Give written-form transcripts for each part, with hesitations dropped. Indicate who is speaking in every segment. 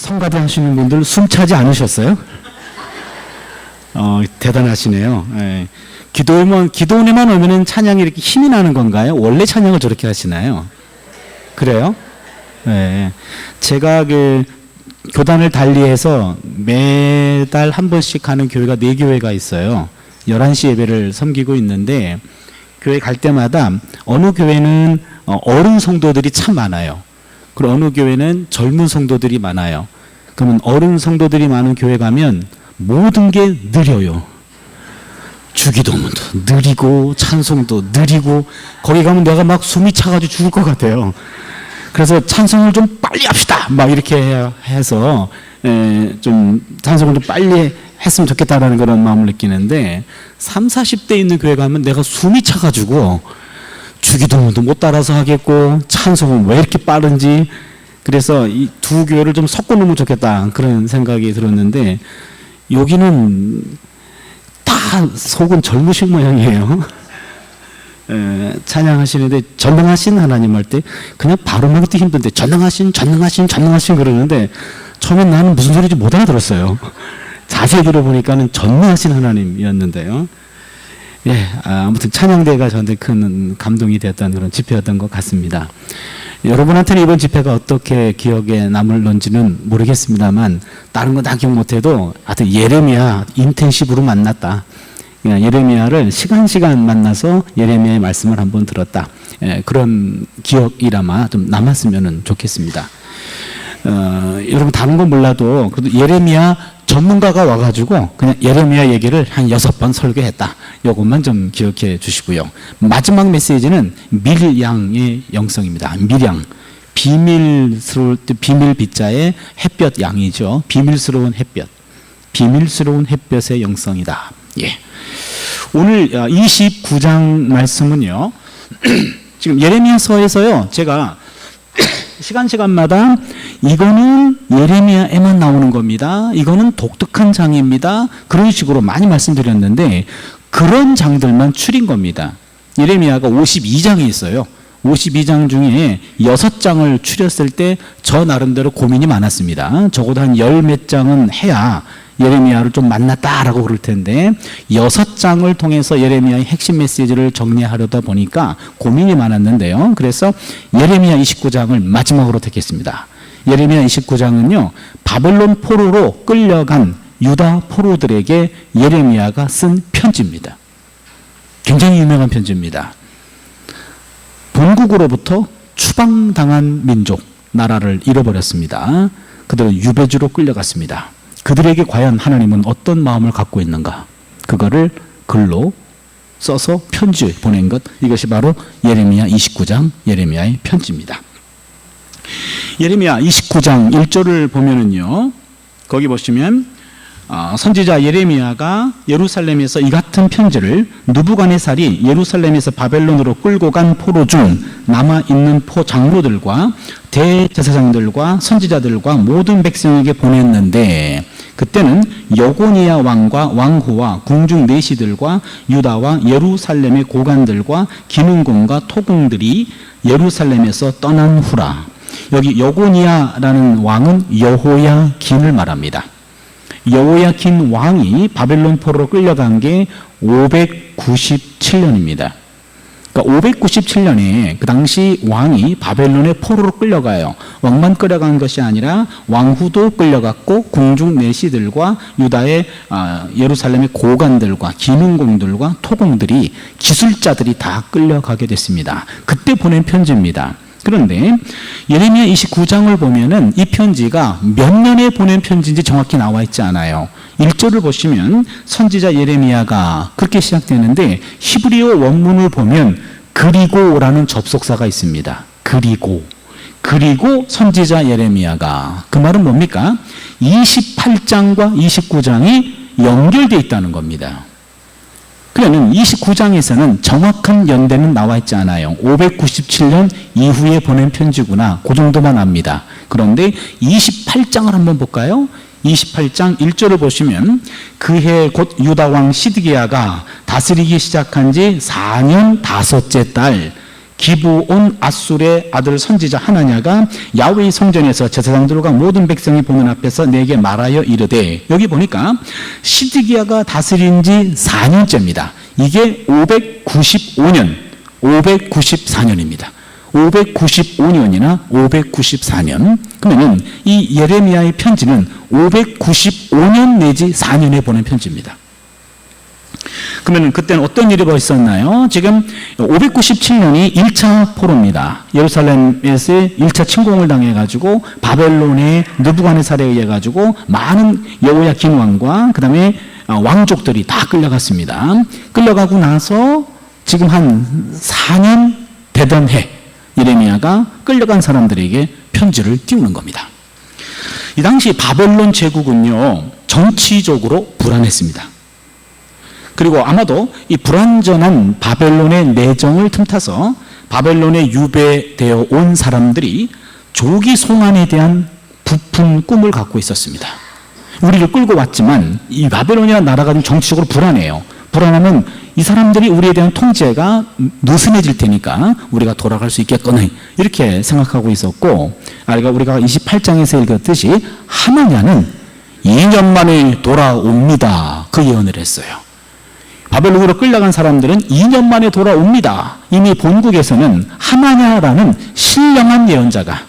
Speaker 1: 성가대 하시는 분들 숨 차지 않으셨어요? 대단하시네요. 예. 기도원에만 오면은 찬양이 이렇게 힘이 나는 건가요? 원래 찬양을 저렇게 하시나요? 그래요? 예. 제가 교단을 달리해서 매달 한 번씩 가는 교회가 4교회가 있어요. 11시 예배를 섬기고 있는데, 교회 갈 때마다 어느 교회는 어른 성도들이 참 많아요. 그리고 어느 교회는 젊은 성도들이 많아요. 그러면 어른 성도들이 많은 교회 가면 모든 게 느려요. 주기도문도 느리고 찬송도 느리고, 거기 가면 내가 막 숨이 차가지고 죽을 것 같아요. 그래서 찬송을 좀 빨리 합시다 막 이렇게 해서 좀 찬송을 좀 빨리 했으면 좋겠다라는 그런 마음을 느끼는데, 30, 40대 있는 교회 가면 내가 숨이 차가지고 주기도문도 못 따라서 하겠고 찬송은 왜 이렇게 빠른지, 그래서 이 두 교회를 좀 섞어 놓으면 좋겠다 그런 생각이 들었는데, 여기는 다 속은 젊으신 모양이에요. 찬양하시는데 전능하신 하나님 할 때 그냥 발음하기도 힘든데 전능하신 그러는데, 처음엔 나는 무슨 소리인지 못 알아들었어요. 자세히 들어보니까는 전능하신 하나님이었는데요. 예, 아무튼 찬양대가 저한테 큰 감동이 되었던 그런 집회였던 것 같습니다. 여러분한테는 이번 집회가 어떻게 기억에 남을런지는 모르겠습니다만, 다른 건 다 기억 못해도 하여튼 예레미야 인텐시브로 만났다. 예레미야를 시간 만나서 예레미야의 말씀을 한번 들었다. 그런 기억이라마 좀 남았으면 좋겠습니다. 여러분 다른 건 몰라도 그래도 예레미야 전문가가 와가지고 그냥 예레미야 얘기를 한 6번 설교했다. 요것만 좀 기억해 주시고요. 마지막 메시지는 밀양의 영성입니다. 밀양. 비밀 비자의 햇볕 양이죠. 비밀스러운 햇볕. 비밀스러운 햇볕의 영성이다. 예. 오늘 29장 말씀은요. 지금 예레미야서에서요. 제가 시간마다 이거는 예레미야에만 나오는 겁니다. 이거는 독특한 장입니다. 그런 식으로 많이 말씀드렸는데, 그런 장들만 추린 겁니다. 예레미야가 52장이 있어요. 52장 중에 6장을 추렸을 때 저 나름대로 고민이 많았습니다. 적어도 한 10몇 장은 해야 예레미야를 좀 만났다라고 그럴 텐데, 6장을 통해서 예레미야의 핵심 메시지를 정리하려다 보니까 고민이 많았는데요. 그래서 예레미야 29장을 마지막으로 택했습니다. 예레미야 29장은요, 바벨론 포로로 끌려간 유다 포로들에게 예레미야가 쓴 편지입니다. 굉장히 유명한 편지입니다. 본국으로부터 추방당한 민족, 나라를 잃어버렸습니다. 그들은 유배지로 끌려갔습니다. 그들에게 과연 하나님은 어떤 마음을 갖고 있는가? 그거를 글로 써서 편지 보낸 것, 이것이 바로 예레미야 29장 예레미야의 편지입니다. 예레미야 29장 1절을 보면은요, 거기 보시면 선지자 예레미야가 예루살렘에서 이 같은 편지를 느부갓네살이 예루살렘에서 바벨론으로 끌고 간 포로 중 남아있는 장로들과 대제사장들과 선지자들과 모든 백성에게 보냈는데, 그때는 여고니야 왕과 왕후와 궁중 내시들과 유다와 예루살렘의 고관들과 기능공과 토공들이 예루살렘에서 떠난 후라. 여기 여고니야라는 왕은 여호야긴을 말합니다. 여호야긴 왕이 바벨론 포로로 끌려간 게 597년입니다. 그러니까 597년에 그 당시 왕이 바벨론의 포로로 끌려가요. 왕만 끌려간 것이 아니라 왕후도 끌려갔고, 궁중 내시들과 유다의 예루살렘의 고관들과 기능공들과 토공들이, 기술자들이 다 끌려가게 됐습니다. 그때 보낸 편지입니다. 그런데 예레미야 29장을 보면은 이 편지가 몇 년에 보낸 편지인지 정확히 나와 있지 않아요. 1절을 보시면 선지자 예레미야가 그렇게 시작되는데, 히브리어 원문을 보면 그리고라는 접속사가 있습니다. 그리고 선지자 예레미야가, 그 말은 뭡니까? 28장과 29장이 연결되어 있다는 겁니다. 그러면 29장에서는 정확한 연대는 나와 있지 않아요. 597년 이후에 보낸 편지구나, 그 정도만 압니다. 그런데 28장을 한번 볼까요? 28장 1절을 보시면, 그해 곧 유다왕 시드기야가 다스리기 시작한 지 4년 5째 달 기브온 아술의 아들 선지자 하나냐가 야훼의 성전에서 제사장들과 모든 백성이 보는 앞에서 내게 말하여 이르되, 여기 보니까 시드기야가 다스린 지 4년째입니다. 이게 594년입니다. 595년이나 594년. 그러면 이 예레미야의 편지는 595년 내지 4년에 보낸 편지입니다. 그러면 그때는 어떤 일이 벌었었나요? 지금 597년이 1차 포로입니다. 예루살렘에서 1차 침공을 당해가지고 바벨론의 느부갓네살에 의해가지고 많은 여호야긴 왕과 그 다음에 왕족들이 다 끌려갔습니다. 끌려가고 나서 지금 한 4년 되던 해 예레미야가 끌려간 사람들에게 편지를 띄우는 겁니다. 이 당시 바벨론 제국은요, 정치적으로 불안했습니다. 그리고 아마도 이 불완전한 바벨론의 내정을 틈타서 바벨론에 유배되어 온 사람들이 조기 송환에 대한 부푼 꿈을 갖고 있었습니다. 우리를 끌고 왔지만 이 바벨론이라는 나라가 좀 정치적으로 불안해요. 불안하면 이 사람들이 우리에 대한 통제가 느슨해질 테니까 우리가 돌아갈 수 있겠거니 이렇게 생각하고 있었고, 우리가 28장에서 읽었듯이 하나냐는 2년 만에 돌아옵니다. 그 예언을 했어요. 바벨론으로 끌려간 사람들은 2년 만에 돌아옵니다. 이미 본국에서는 하나냐라는 신령한 예언자가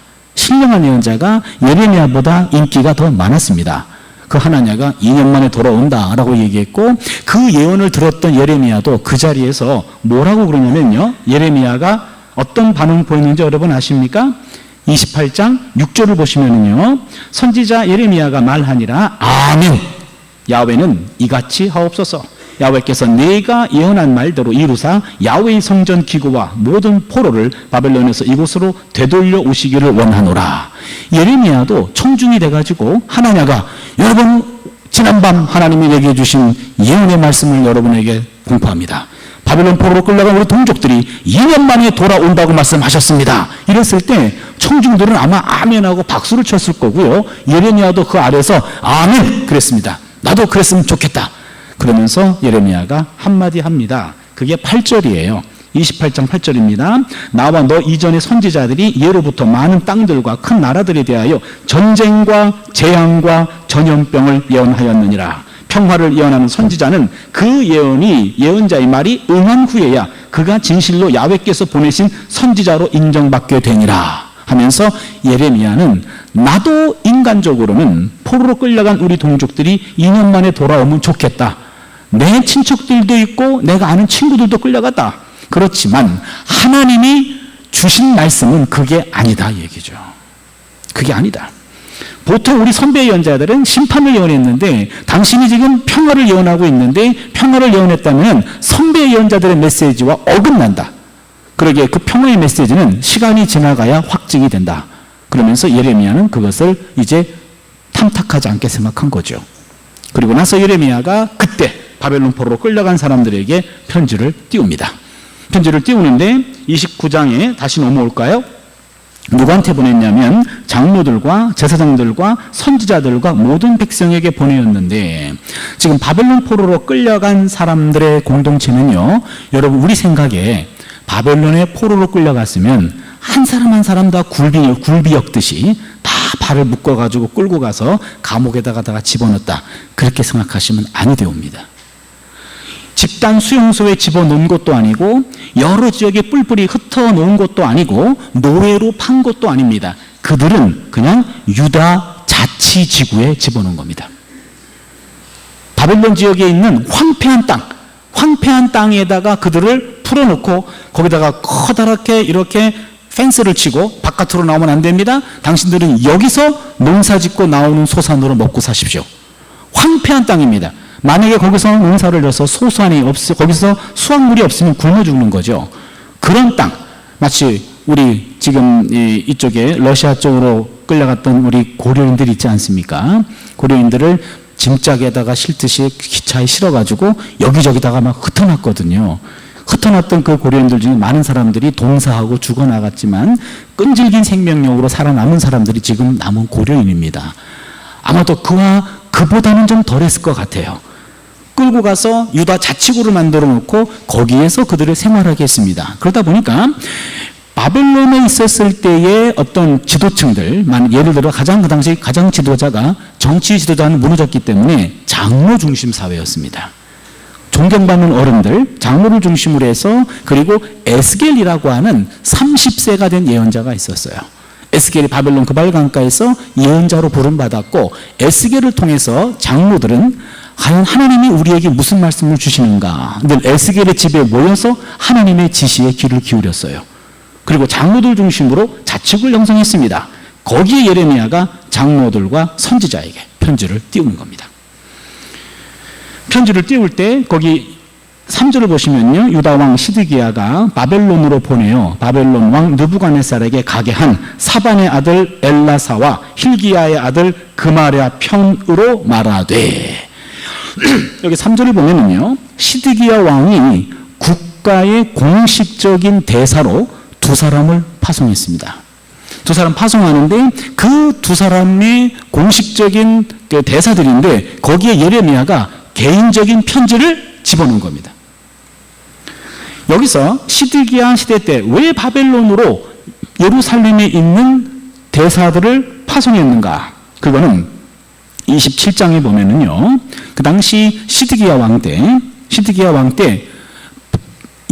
Speaker 1: 예레미야보다 인기가 더 많았습니다. 그 하나냐가 2년 만에 돌아온다라고 얘기했고, 그 예언을 들었던 예레미야도 그 자리에서 뭐라고 그러냐면요, 예레미야가 어떤 반응을 보였는지 여러분 아십니까? 28장 6절을 보시면은요, 선지자 예레미야가 말하니라 아멘. 야훼는 이같이 하옵소서. 야훼께서 내가 예언한 말대로 이루사 야훼의 성전 기구와 모든 포로를 바벨론에서 이곳으로 되돌려 오시기를 원하노라. 예레미야도 청중이 돼가지고 하나냐가 여러분 지난밤 하나님이 얘기해 주신 예언의 말씀을 여러분에게 공포합니다. 바벨론 포로로 끌려간 우리 동족들이 2년 만에 돌아온다고 말씀하셨습니다. 이랬을 때 청중들은 아마 아멘하고 박수를 쳤을 거고요, 예레미야도 그 아래서 아멘 그랬습니다. 나도 그랬으면 좋겠다. 그러면서 예레미야가 한마디 합니다. 그게 8절이에요. 28장 8절입니다. 나와 너 이전의 선지자들이 예로부터 많은 땅들과 큰 나라들에 대하여 전쟁과 재앙과 전염병을 예언하였느니라. 평화를 예언하는 선지자는 그 예언자의 말이 응한 후에야 그가 진실로 야훼께서 보내신 선지자로 인정받게 되니라 하면서 예레미야는 나도 인간적으로는 포로로 끌려간 우리 동족들이 2년 만에 돌아오면 좋겠다. 내 친척들도 있고 내가 아는 친구들도 끌려갔다. 그렇지만 하나님이 주신 말씀은 그게 아니다 얘기죠. 그게 아니다. 보통 우리 선배 예언자들은 심판을 예언했는데 당신이 지금 평화를 예언하고 있는데, 평화를 예언했다면 선배 예언자들의 메시지와 어긋난다. 그러기에 그 평화의 메시지는 시간이 지나가야 확증이 된다. 그러면서 예레미야는 그것을 이제 탐탁하지 않게 생각한 거죠. 그리고 나서 예레미야가 그때 바벨론 포로로 끌려간 사람들에게 편지를 띄웁니다. 편지를 띄우는데 29장에 다시 넘어올까요? 누구한테 보냈냐면 장로들과 제사장들과 선지자들과 모든 백성에게 보내었는데, 지금 바벨론 포로로 끌려간 사람들의 공동체는요, 여러분 우리 생각에 바벨론에 포로로 끌려갔으면 한 사람 한 사람 다 굴비 엮듯이 다 발을 묶어가지고 끌고 가서 감옥에다가 집어넣었다, 그렇게 생각하시면 아니 되옵니다. 집단 수용소에 집어넣은 것도 아니고 여러 지역에 뿔뿔이 흩어놓은 것도 아니고 노예로 판 것도 아닙니다. 그들은 그냥 유다 자치지구에 집어넣은 겁니다. 바벨론 지역에 있는 황폐한 땅에다가 그들을 풀어놓고 거기다가 커다랗게 이렇게 펜스를 치고 바깥으로 나오면 안 됩니다. 당신들은 여기서 농사짓고 나오는 소산으로 먹고 사십시오. 황폐한 땅입니다. 만약에 거기서 농사를 져서 거기서 수확물이 없으면 굶어 죽는 거죠. 그런 땅, 마치 우리 지금 이쪽에 러시아 쪽으로 끌려갔던 우리 고려인들 있지 않습니까? 고려인들을 짐짝에다가 실듯이 기차에 실어가지고 여기저기다가 막 흩어놨거든요. 흩어놨던 그 고려인들 중에 많은 사람들이 동사하고 죽어나갔지만 끈질긴 생명력으로 살아남은 사람들이 지금 남은 고려인입니다. 아마도 그보다는 좀 덜했을 것 같아요. 끌고 가서 유다 자치구를 만들어 놓고 거기에서 그들을 생활하게 했습니다. 그러다 보니까 바벨론에 있었을 때의 어떤 지도층들, 예를 들어 그 당시 가장 지도자가 정치 지도자는 무너졌기 때문에 장로 중심 사회였습니다. 존경받는 어른들, 장로를 중심으로 해서, 그리고 에스겔이라고 하는 30세가 된 예언자가 있었어요. 에스겔이 바벨론 그발강가에서 예언자로 부름받았고, 에스겔을 통해서 장로들은 과연 하나님이 우리에게 무슨 말씀을 주시는가 늘 에스겔의 집에 모여서 하나님의 지시에 귀를 기울였어요. 그리고 장로들 중심으로 자축을 형성했습니다. 거기에 예레미야가 장로들과 선지자에게 편지를 띄우는 겁니다. 편지를 띄울 때 거기 3절을 보시면요, 유다 왕 시드기야가 바벨론으로 보내어 바벨론 왕 느부갓네살에게 가게 한 사반의 아들 엘라사와 힐기야의 아들 그마랴 편으로 말하되, 여기 3절을 보면은요, 시드기야 왕이 국가의 공식적인 대사로 두 사람을 파송했습니다. 두 사람 파송하는데 그 두 사람의 공식적인 대사들인데 거기에 예레미야가 개인적인 편지를 집어넣은 겁니다. 여기서 시드기야 시대 때 왜 바벨론으로 예루살렘에 있는 대사들을 파송했는가? 그거는 27장에 보면은요, 그 당시 시드기야 왕 때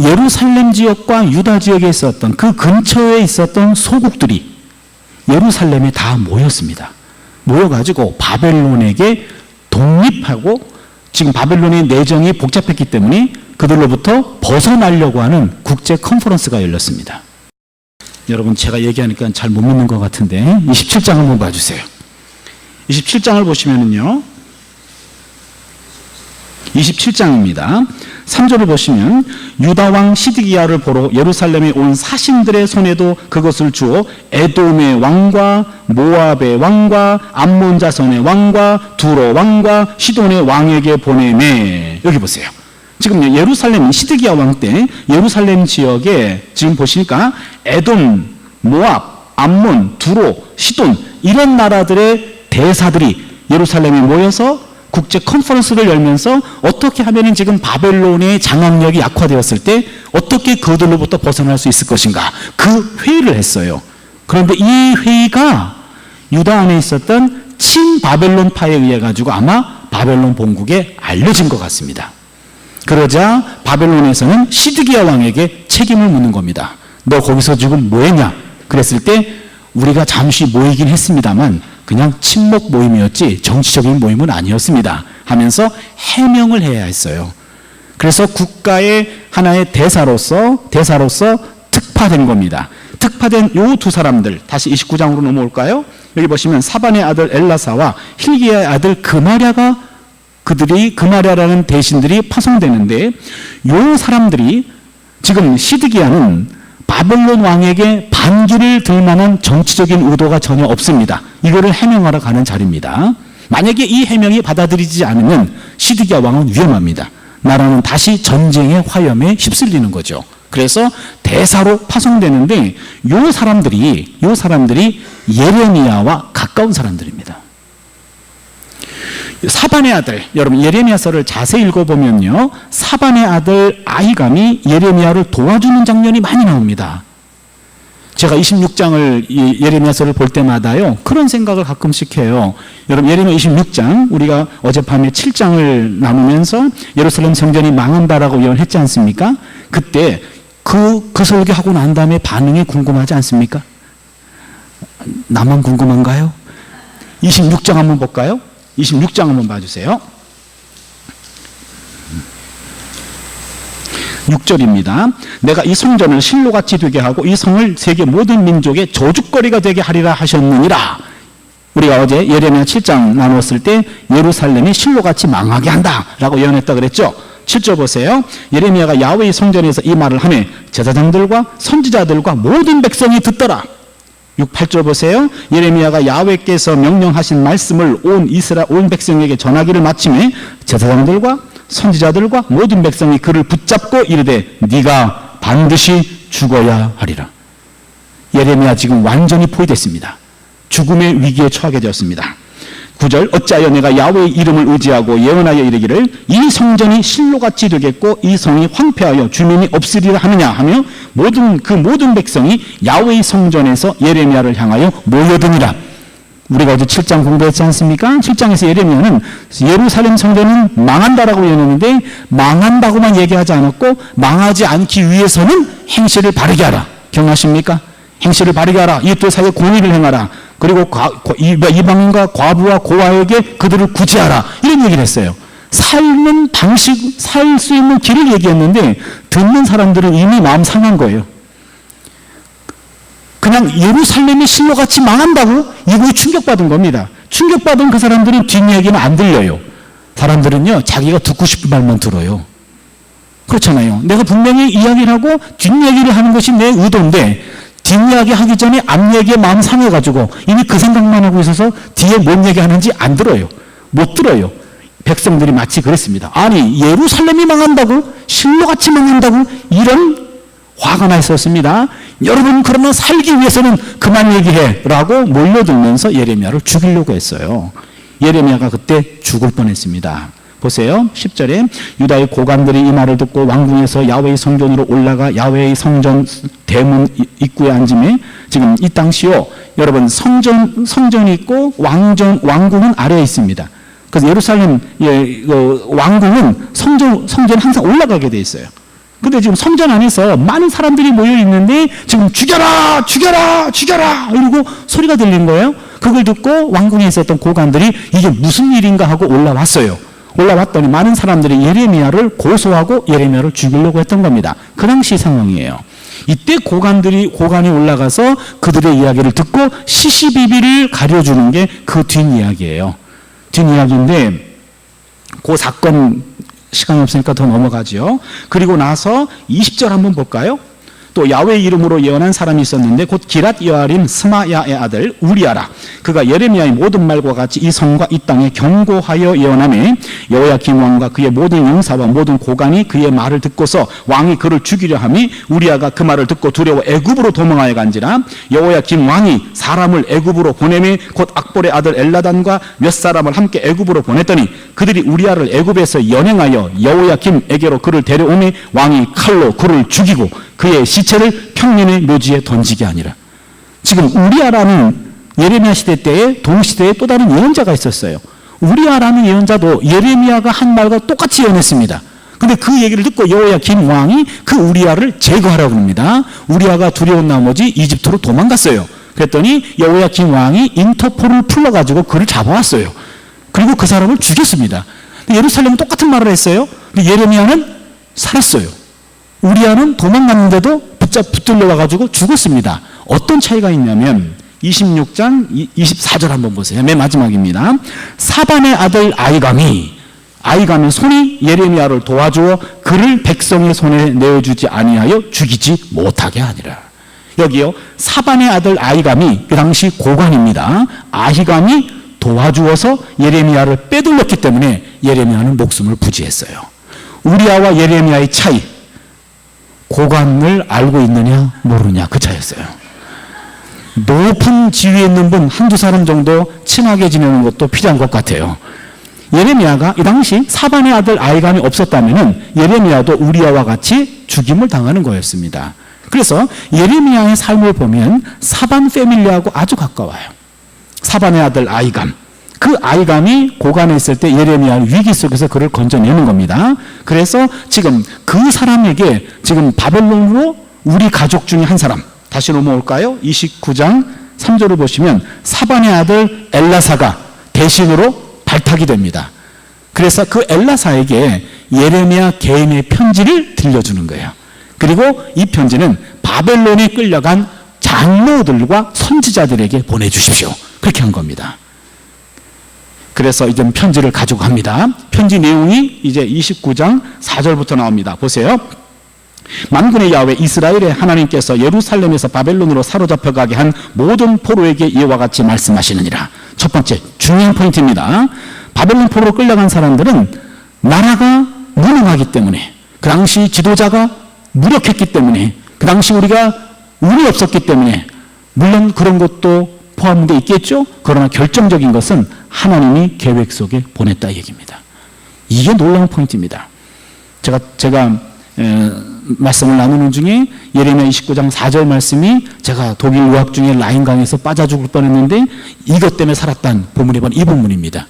Speaker 1: 예루살렘 지역과 유다 지역에 있었던 그 근처에 있었던 소국들이 예루살렘에 다 모였습니다. 모여가지고 바벨론에게 독립하고, 지금 바벨론의 내정이 복잡했기 때문에 그들로부터 벗어나려고 하는 국제 컨퍼런스가 열렸습니다. 여러분, 제가 얘기하니까 잘 못 믿는 것 같은데 27장 한번 봐주세요. 27장을 보시면은요, 27장입니다. 3절을 보시면 유다 왕 시드기야를 보러 예루살렘에 온 사신들의 손에도 그것을 주어 에돔의 왕과 모압의 왕과 암몬 자손의 왕과 두로 왕과 시돈의 왕에게 보내매. 여기 보세요. 지금 예루살렘 시드기야 왕 때 예루살렘 지역에 지금 보시니까 에돔, 모압, 암몬, 두로, 시돈 이런 나라들의 대사들이 예루살렘에 모여서 국제 컨퍼런스를 열면서 어떻게 하면 지금 바벨론의 장악력이 약화되었을 때 어떻게 그들로부터 벗어날 수 있을 것인가, 그 회의를 했어요. 그런데 이 회의가 유다 안에 있었던 친바벨론파에 의해 가지고 아마 바벨론 본국에 알려진 것 같습니다. 그러자 바벨론에서는 시드기야 왕에게 책임을 묻는 겁니다. 너 거기서 지금 뭐 했냐? 그랬을 때 우리가 잠시 모이긴 했습니다만 그냥 친목 모임이었지 정치적인 모임은 아니었습니다 하면서 해명을 해야 했어요. 그래서 국가의 하나의 대사로서 특파된 겁니다. 특파된 요 두 사람들, 다시 29장으로 넘어올까요? 여기 보시면 사반의 아들 엘라사와 힐기야의 아들 그마랴라는 대신들이 파송되는데, 요 사람들이 지금 시드기야는 바벨론 왕에게 반기를 들 만한 정치적인 의도가 전혀 없습니다. 이거를 해명하러 가는 자리입니다. 만약에 이 해명이 받아들이지 않으면 시드기야 왕은 위험합니다. 나라는 다시 전쟁의 화염에 휩쓸리는 거죠. 그래서 대사로 파송되는데 요 사람들이 예레미야와 가까운 사람들입니다. 사반의 아들, 여러분 예레미야서를 자세히 읽어보면요, 사반의 아들 아히감이 예레미야를 도와주는 장면이 많이 나옵니다. 제가 26장을 예레미야서를 볼 때마다요, 그런 생각을 가끔씩 해요. 여러분, 예레미야 26장, 우리가 어젯밤에 7장을 나누면서 예루살렘 성전이 망한다라고 예언했지 않습니까? 그때 그 설교하고 난 다음에 반응이 궁금하지 않습니까? 나만 궁금한가요? 26장 한번 볼까요? 26장 한번 봐주세요. 6절입니다. 내가 이 성전을 실로같이 되게 하고 이 성을 세계 모든 민족의 저주거리가 되게 하리라 하셨느니라. 우리가 어제 예레미야 7장 나눴을 때 예루살렘이 실로같이 망하게 한다라고 예언했다 그랬죠. 7절 보세요. 예레미야가 야훼의 성전에서 이 말을 하매 제사장들과 선지자들과 모든 백성이 듣더라. 6, 8절 보세요. 예레미야가 야훼께서 명령하신 말씀을 온 백성에게 전하기를 마침에 제사장들과 선지자들과 모든 백성이 그를 붙잡고 이르되 네가 반드시 죽어야 하리라. 예레미야 지금 완전히 포위됐습니다. 죽음의 위기에 처하게 되었습니다. 9절 어찌하여 내가 야훼의 이름을 의지하고 예언하여 이르기를 이 성전이 실로같이 되겠고 이 성이 황폐하여 주민이 없으리라 하느냐 하며 모든 백성이 야훼의 성전에서 예레미야를 향하여 모여드니라. 우리가 어제 7장 공부했지 않습니까? 7장에서 예레미야는 예루살렘 성전은 망한다라고 예언했는데 망한다고만 얘기하지 않았고 망하지 않기 위해서는 행실을 바르게 하라. 기억나십니까? 행실을 바르게 하라. 이웃들 사이에 공의를 행하라. 그리고 이방인과 과부와 고아에게 그들을 구제하라. 이런 얘기를 했어요. 삶은 방식, 살 수 있는 길을 얘기했는데 듣는 사람들은 이미 마음 상한 거예요. 그냥 예루살렘이 실로같이 망한다고 이거에 충격받은 겁니다. 충격받은 그 사람들은 뒷얘기는 안 들려요. 사람들은요, 자기가 듣고 싶은 말만 들어요. 그렇잖아요. 내가 분명히 이야기를 하고 뒷얘기를 하는 것이 내 의도인데 뒷이야기 하기 전에 앞얘기에 마음 상해가지고 이미 그 생각만 하고 있어서 뒤에 뭔 얘기하는지 안 들어요. 못 들어요. 백성들이 마치 그랬습니다. 아니 예루살렘이 망한다고? 실로같이 망한다고? 이런 화가 나 있었습니다. 여러분 그러면 살기 위해서는 그만 얘기해 라고 몰려들면서 예레미야를 죽이려고 했어요. 예레미야가 그때 죽을 뻔했습니다. 보세요. 10절에 유다의 고관들이 이 말을 듣고 왕궁에서 야훼의 성전으로 올라가 야훼의 성전 대문 입구에 앉음에 지금 이 당시요. 여러분 성전이 있고 왕궁은 아래에 있습니다. 그래서 예루살렘 왕궁은 성전 항상 올라가게 돼 있어요. 근데 지금 성전 안에서 많은 사람들이 모여 있는데 지금 죽여라! 죽여라! 죽여라! 이러고 소리가 들린 거예요. 그걸 듣고 왕궁에 있었던 고관들이 이게 무슨 일인가 하고 올라왔어요. 올라왔더니 많은 사람들이 예레미야를 고소하고 예레미야를 죽이려고 했던 겁니다. 그 당시 상황이에요. 이때 고관이 올라가서 그들의 이야기를 듣고 시시비비를 가려주는 게 그 뒷이야기예요. 뒷이야기인데 그 사건 시간이 없으니까 더 넘어가죠. 그리고 나서 20절 한번 볼까요? 또 야훼 이름으로 예언한 사람이 있었는데 곧 기랏 여아림 스마야의 아들 우리아라. 그가 예레미야의 모든 말과 같이 이 성과 이 땅에 경고하여 예언하매 여호야김 왕과 그의 모든 용사와 모든 고관이 그의 말을 듣고서 왕이 그를 죽이려 하매 우리아가 그 말을 듣고 두려워 애굽으로 도망하여 간지라. 여호야김 왕이 사람을 애굽으로 보내매 곧 악볼의 아들 엘라단과 몇 사람을 함께 애굽으로 보냈더니 그들이 우리아를 애굽에서 연행하여 여호야김에게로 그를 데려오매 왕이 칼로 그를 죽이고 그의 시체를 평민의 묘지에 던지게 하니라. 지금 우리아라는 예레미야 시대 때에 동시대에 또 다른 예언자가 있었어요. 우리아라는 예언자도 예레미야가 한 말과 똑같이 예언했습니다. 근데 그 얘기를 듣고 여호야김 왕이 그 우리아를 제거하라고 합니다. 우리아가 두려운 나머지 이집트로 도망갔어요. 그랬더니 여호야김 왕이 인터폴을 풀러가지고 그를 잡아왔어요. 그리고 그 사람을 죽였습니다. 예루살렘은 똑같은 말을 했어요. 근데 예레미야는 살았어요. 우리아는 도망갔는데도 붙들려 와가지고 죽었습니다. 어떤 차이가 있냐면 26장 24절 한번 보세요. 맨 마지막입니다. 사반의 아들 아이감의 손이 예레미야를 도와주어 그를 백성의 손에 내어주지 아니하여 죽이지 못하게 하니라. 여기요. 사반의 아들 아이감이 그 당시 고관입니다. 아히감이 도와주어서 예레미야를 빼돌렸기 때문에 예레미야는 목숨을 부지했어요. 우리아와 예레미야의 차이, 고관을 알고 있느냐 모르냐 그 차이였어요. 높은 지위에 있는 분 한두 사람 정도 친하게 지내는 것도 필요한 것 같아요. 예레미야가 이 당시 사반의 아들 아이감이 없었다면 예레미야도 우리아와 같이 죽임을 당하는 거였습니다. 그래서 예레미야의 삶을 보면 사반 패밀리하고 아주 가까워요. 사반의 아들 아이감, 그 아이감이 고관에 있을 때 예레미야는 위기 속에서 그를 건져내는 겁니다. 그래서 지금 그 사람에게 지금 바벨론으로 우리 가족 중에 한 사람, 다시 넘어올까요? 29장 3절을 보시면 사반의 아들 엘라사가 대신으로 발탁이 됩니다. 그래서 그 엘라사에게 예레미야 개인의 편지를 들려주는 거예요. 그리고 이 편지는 바벨론에 끌려간 장로들과 선지자들에게 보내주십시오. 그렇게 한 겁니다. 그래서 이제 편지를 가지고 갑니다. 편지 내용이 이제 29장 4절부터 나옵니다. 보세요. 만군의 야훼 이스라엘의 하나님께서 예루살렘에서 바벨론으로 사로잡혀 가게 한 모든 포로에게 이와 같이 말씀하시느니라. 첫 번째 중요한 포인트입니다. 바벨론 포로로 끌려간 사람들은 나라가 무능하기 때문에, 그 당시 지도자가 무력했기 때문에, 그 당시 우리가 운이 없었기 때문에, 물론 그런 것도 포함되어 있겠죠. 그러나 결정적인 것은 하나님이 계획 속에 보냈다 얘기입니다. 이게 놀라운 포인트입니다. 제가 말씀을 나누는 중에 예레미야 29장 4절 말씀이 제가 독일 유학 중에 라인강에서 빠져 죽을 뻔했는데 이것 때문에 살았다는 본문이 바로 이 본문입니다.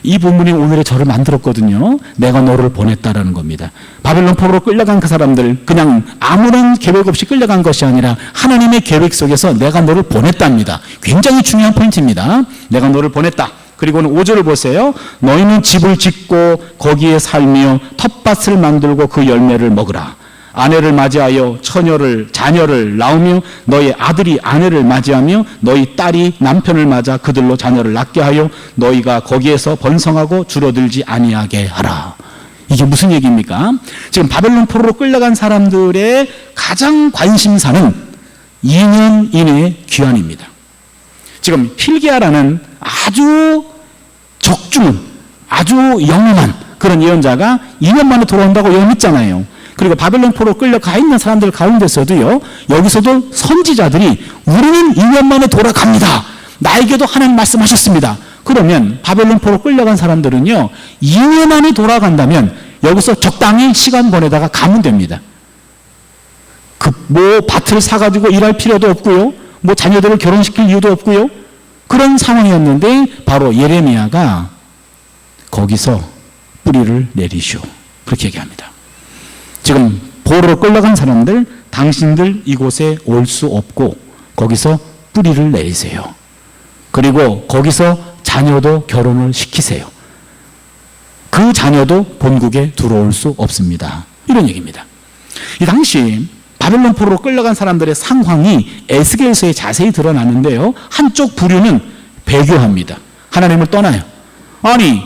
Speaker 1: 이 본문이 오늘의 저를 만들었거든요. 내가 너를 보냈다라는 겁니다. 바벨론 포로로 끌려간 그 사람들, 그냥 아무런 계획 없이 끌려간 것이 아니라 하나님의 계획 속에서 내가 너를 보냈답니다. 굉장히 중요한 포인트입니다. 내가 너를 보냈다. 그리고는 5절을 보세요. 너희는 집을 짓고 거기에 살며 텃밭을 만들고 그 열매를 먹으라. 아내를 맞이하여 자녀를 낳으며 너희 아들이 아내를 맞이하며 너희 딸이 남편을 맞아 그들로 자녀를 낳게 하여 너희가 거기에서 번성하고 줄어들지 아니하게 하라. 이게 무슨 얘기입니까? 지금 바벨론 포로로 끌려간 사람들의 가장 관심사는 2년 이내의 귀환입니다. 지금 hilkiah라는 아주 적중은 아주 영험한 그런 예언자가 2년 만에 돌아온다고 예언했잖아요. 그리고 바벨론 포로 끌려가 있는 사람들 가운데서도요, 여기서도 선지자들이 우리는 2년 만에 돌아갑니다. 나에게도 하나님 말씀하셨습니다. 그러면 바벨론 포로 끌려간 사람들은요, 2년 안에 돌아간다면 여기서 적당히 시간 보내다가 가면 됩니다. 뭐 밭을 사가지고 일할 필요도 없고요, 뭐 자녀들을 결혼시킬 이유도 없고요, 그런 상황이었는데 바로 예레미야가 거기서 뿌리를 내리시오. 그렇게 얘기합니다. 지금 포로로 끌려간 사람들, 당신들 이곳에 올 수 없고 거기서 뿌리를 내리세요. 그리고 거기서 자녀도 결혼을 시키세요. 그 자녀도 본국에 들어올 수 없습니다. 이런 얘기입니다. 이 당시 바벨론 포로로 끌려간 사람들의 상황이 에스겔서에 자세히 드러나는데요, 한쪽 부류는 배교합니다. 하나님을 떠나요. 아니,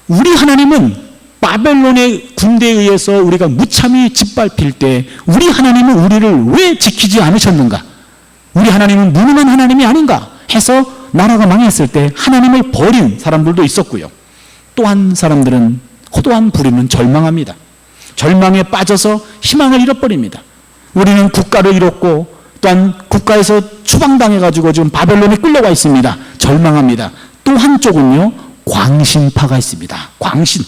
Speaker 1: 우리 하나님은 바벨론의 군대에 의해서 우리가 무참히 짓밟힐 때 우리 하나님은 우리를 왜 지키지 않으셨는가? 우리 하나님은 무능한 하나님이 아닌가? 해서 나라가 망했을 때 하나님을 버린 사람들도 있었고요. 또한 사람들은, 호도한 부류는 절망합니다. 절망에 빠져서 희망을 잃어버립니다. 우리는 국가를 잃었고 또한 국가에서 추방당해가지고 지금 바벨론에 끌려가 있습니다. 절망합니다. 또 한쪽은요, 광신파가 있습니다. 광신.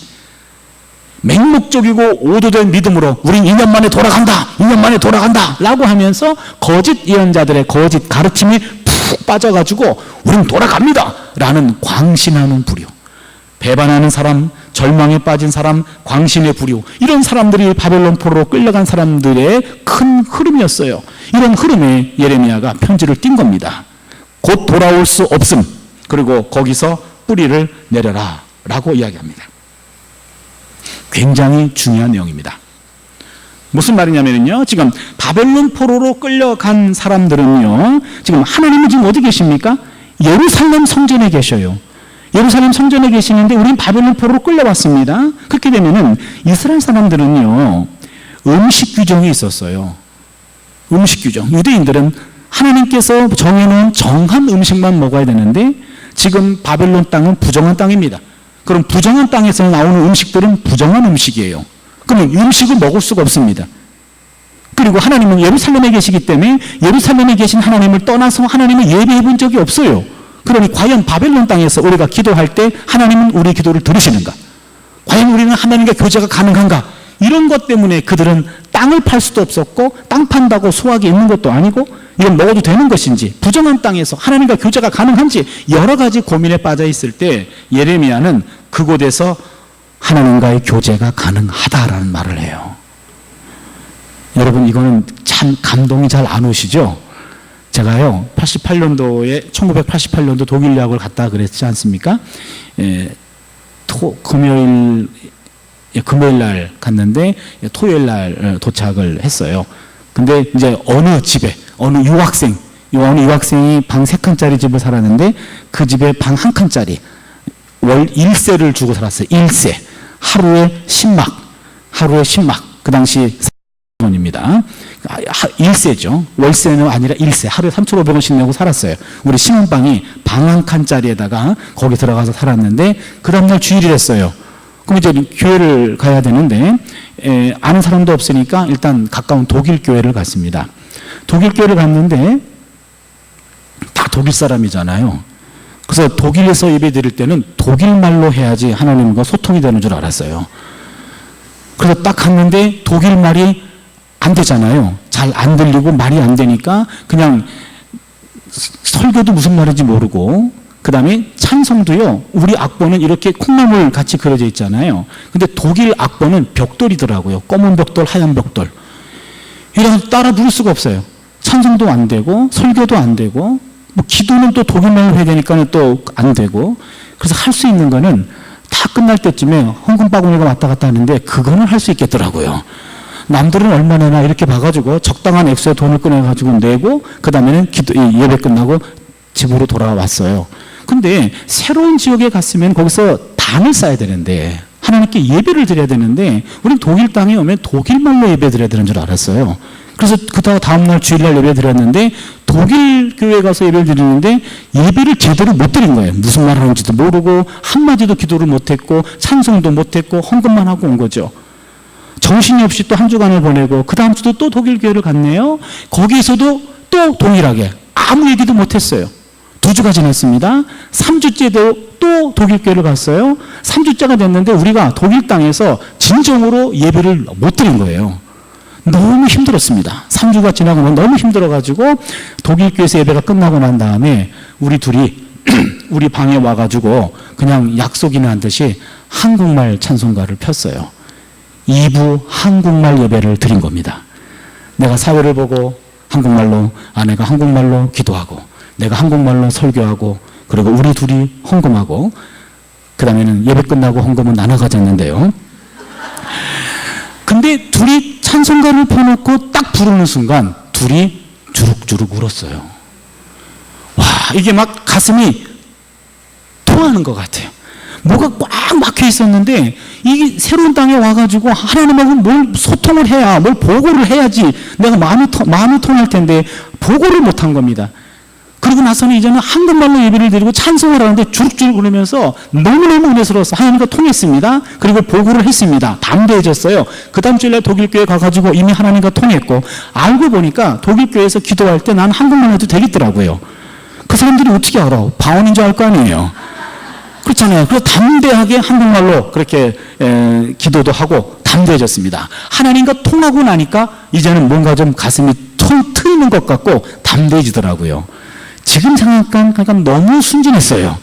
Speaker 1: 맹목적이고 오도된 믿음으로 우린 2년 만에 돌아간다, 2년 만에 돌아간다 라고 하면서 거짓 예언자들의 거짓 가르침에 푹 빠져가지고 우린 돌아갑니다 라는 광신하는 부류, 배반하는 사람, 절망에 빠진 사람, 광신의 부류, 이런 사람들이 바벨론 포로로 끌려간 사람들의 큰 흐름이었어요. 이런 흐름에 예레미야가 편지를 띈 겁니다. 곧 돌아올 수 없음, 그리고 거기서 뿌리를 내려라 라고 이야기합니다. 굉장히 중요한 내용입니다. 무슨 말이냐면요, 지금 바벨론 포로로 끌려간 사람들은요, 지금 하나님은 지금 어디 계십니까? 예루살렘 성전에 계셔요. 예루살렘 성전에 계시는데 우린 바벨론 포로로 끌려왔습니다. 그렇게 되면은 이스라엘 사람들은요, 음식 규정이 있었어요. 음식 규정. 유대인들은 하나님께서 정해놓은 정한 음식만 먹어야 되는데 지금 바벨론 땅은 부정한 땅입니다. 그럼 부정한 땅에서 나오는 음식들은 부정한 음식이에요. 그러면 음식을 먹을 수가 없습니다. 그리고 하나님은 예루살렘에 계시기 때문에 예루살렘에 계신 하나님을 떠나서 하나님을 예배해 본 적이 없어요. 그러니 과연 바벨론 땅에서 우리가 기도할 때 하나님은 우리 기도를 들으시는가? 과연 우리는 하나님과 교제가 가능한가? 이런 것 때문에 그들은 땅을 팔 수도 없었고 땅 판다고 소화기 있는 것도 아니고 이건 먹어도 되는 것인지, 부정한 땅에서 하나님과 교제가 가능한지 여러 가지 고민에 빠져 있을 때 예레미야는 그곳에서 하나님과의 교제가 가능하다라는 말을 해요. 여러분, 이거는 참 감동이 잘 안 오시죠? 제가요 1988년도 독일 유학을 갔다 그랬지 않습니까? 금요일 날 갔는데 토요일 날 도착을 했어요. 근데 이제 어느 유학생이 방 3칸짜리 집을 살았는데 그 집에 방 1칸짜리 월 1세를 주고 살았어요. 1세. 하루에 10막. 그 당시 원입니다. 1세죠. 월세는 아니라 1세. 하루에 3,500원씩 내고 살았어요. 우리 신혼방이 방 1칸짜리에다가 거기 들어가서 살았는데 그 다음날 주일이랬어요. 그럼 이제 교회를 가야 되는데 아는 사람도 없으니까 일단 가까운 독일 교회를 갔습니다. 독일 교회를 갔는데 다 독일 사람이잖아요. 그래서 독일에서 예배 드릴 때는 독일말로 해야지 하나님과 소통이 되는 줄 알았어요. 그래서 딱 갔는데 독일말이 안 되잖아요. 잘 안 들리고 말이 안 되니까 그냥 설교도 무슨 말인지 모르고, 그 다음에 찬송도요, 우리 악보는 이렇게 콩나물 같이 그려져 있잖아요. 근데 독일 악보는 벽돌이더라고요. 검은 벽돌, 하얀 벽돌. 이래서 따라 부를 수가 없어요. 찬송도 안 되고, 설교도 안 되고, 뭐 기도는 또 독일말로 해야 되니까 또 안 되고. 그래서 할 수 있는 거는 다 끝날 때쯤에 헌금 바구니가 왔다 갔다 하는데 그거는 할 수 있겠더라고요. 남들은 얼마 내나 이렇게 봐가지고 적당한 액수의 돈을 꺼내가지고 내고, 그 다음에는 예배 끝나고 집으로 돌아왔어요. 근데 새로운 지역에 갔으면 거기서 단을 쌓아야 되는데, 하나님께 예배를 드려야 되는데, 우린 독일 땅에 오면 독일말로 예배 드려야 되는 줄 알았어요. 그래서 그 다음날 주일날 예배 드렸는데, 독일 교회 가서 예배를 드리는데 예배를 제대로 못 드린 거예요. 무슨 말 하는지도 모르고, 한마디도 기도를 못했고, 찬송도 못했고, 헌금만 하고 온 거죠. 정신이 없이 또 한 주간을 보내고, 그 다음 주도 또 독일 교회를 갔네요. 거기에서도 또 동일하게 아무 얘기도 못했어요. 2주가 지났습니다. 3주째도 또 독일 교회를 갔어요. 3주째가 됐는데 우리가 독일 땅에서 진정으로 예배를 못 드린 거예요. 너무 힘들었습니다. 3주가 지나고 너무 힘들어가지고 독일 교회에서 예배가 끝나고 난 다음에 우리 둘이 우리 방에 와가지고 그냥 약속이나 한 듯이 한국말 찬송가를 폈어요. 2부 한국말 예배를 드린 겁니다. 내가 사회를 보고 한국말로, 아내가 한국말로 기도하고, 내가 한국말로 설교하고, 그리고 우리 둘이 헌금하고, 그 다음에는 예배 끝나고 헌금은 나눠 가졌는데요. 근데 둘이 찬송가를 펴놓고 딱 부르는 순간 둘이 주룩주룩 울었어요. 와, 이게 막 가슴이 통하는 것 같아요. 뭐가 꽉 막혀 있었는데, 이 새로운 땅에 와가지고 하나님하고 뭘 소통을 해야, 뭘 보고를 해야지 내가 마음이 통할 텐데 보고를 못한 겁니다. 그리고 나서는 이제는 한국말로 예배를 드리고 찬송을 하는데 주룩주룩 그러면서 너무너무 은혜스러웠어요. 하나님과 통했습니다. 그리고 보고를 했습니다. 담대해졌어요. 그 다음 주일날 독일교회 가가지고 이미 하나님과 통했고, 알고 보니까 독일교회에서 기도할 때 난 한국말 해도 되겠더라고요. 그 사람들이 어떻게 알아? 바원인 줄 알 거 아니에요. 그렇잖아요. 그래서 담대하게 한국말로 그렇게 기도도 하고 담대해졌습니다. 하나님과 통하고 나니까 이제는 뭔가 좀 가슴이 통 트이는 것 같고 담대해지더라고요. 지금 생각하니까 너무 순진했어요.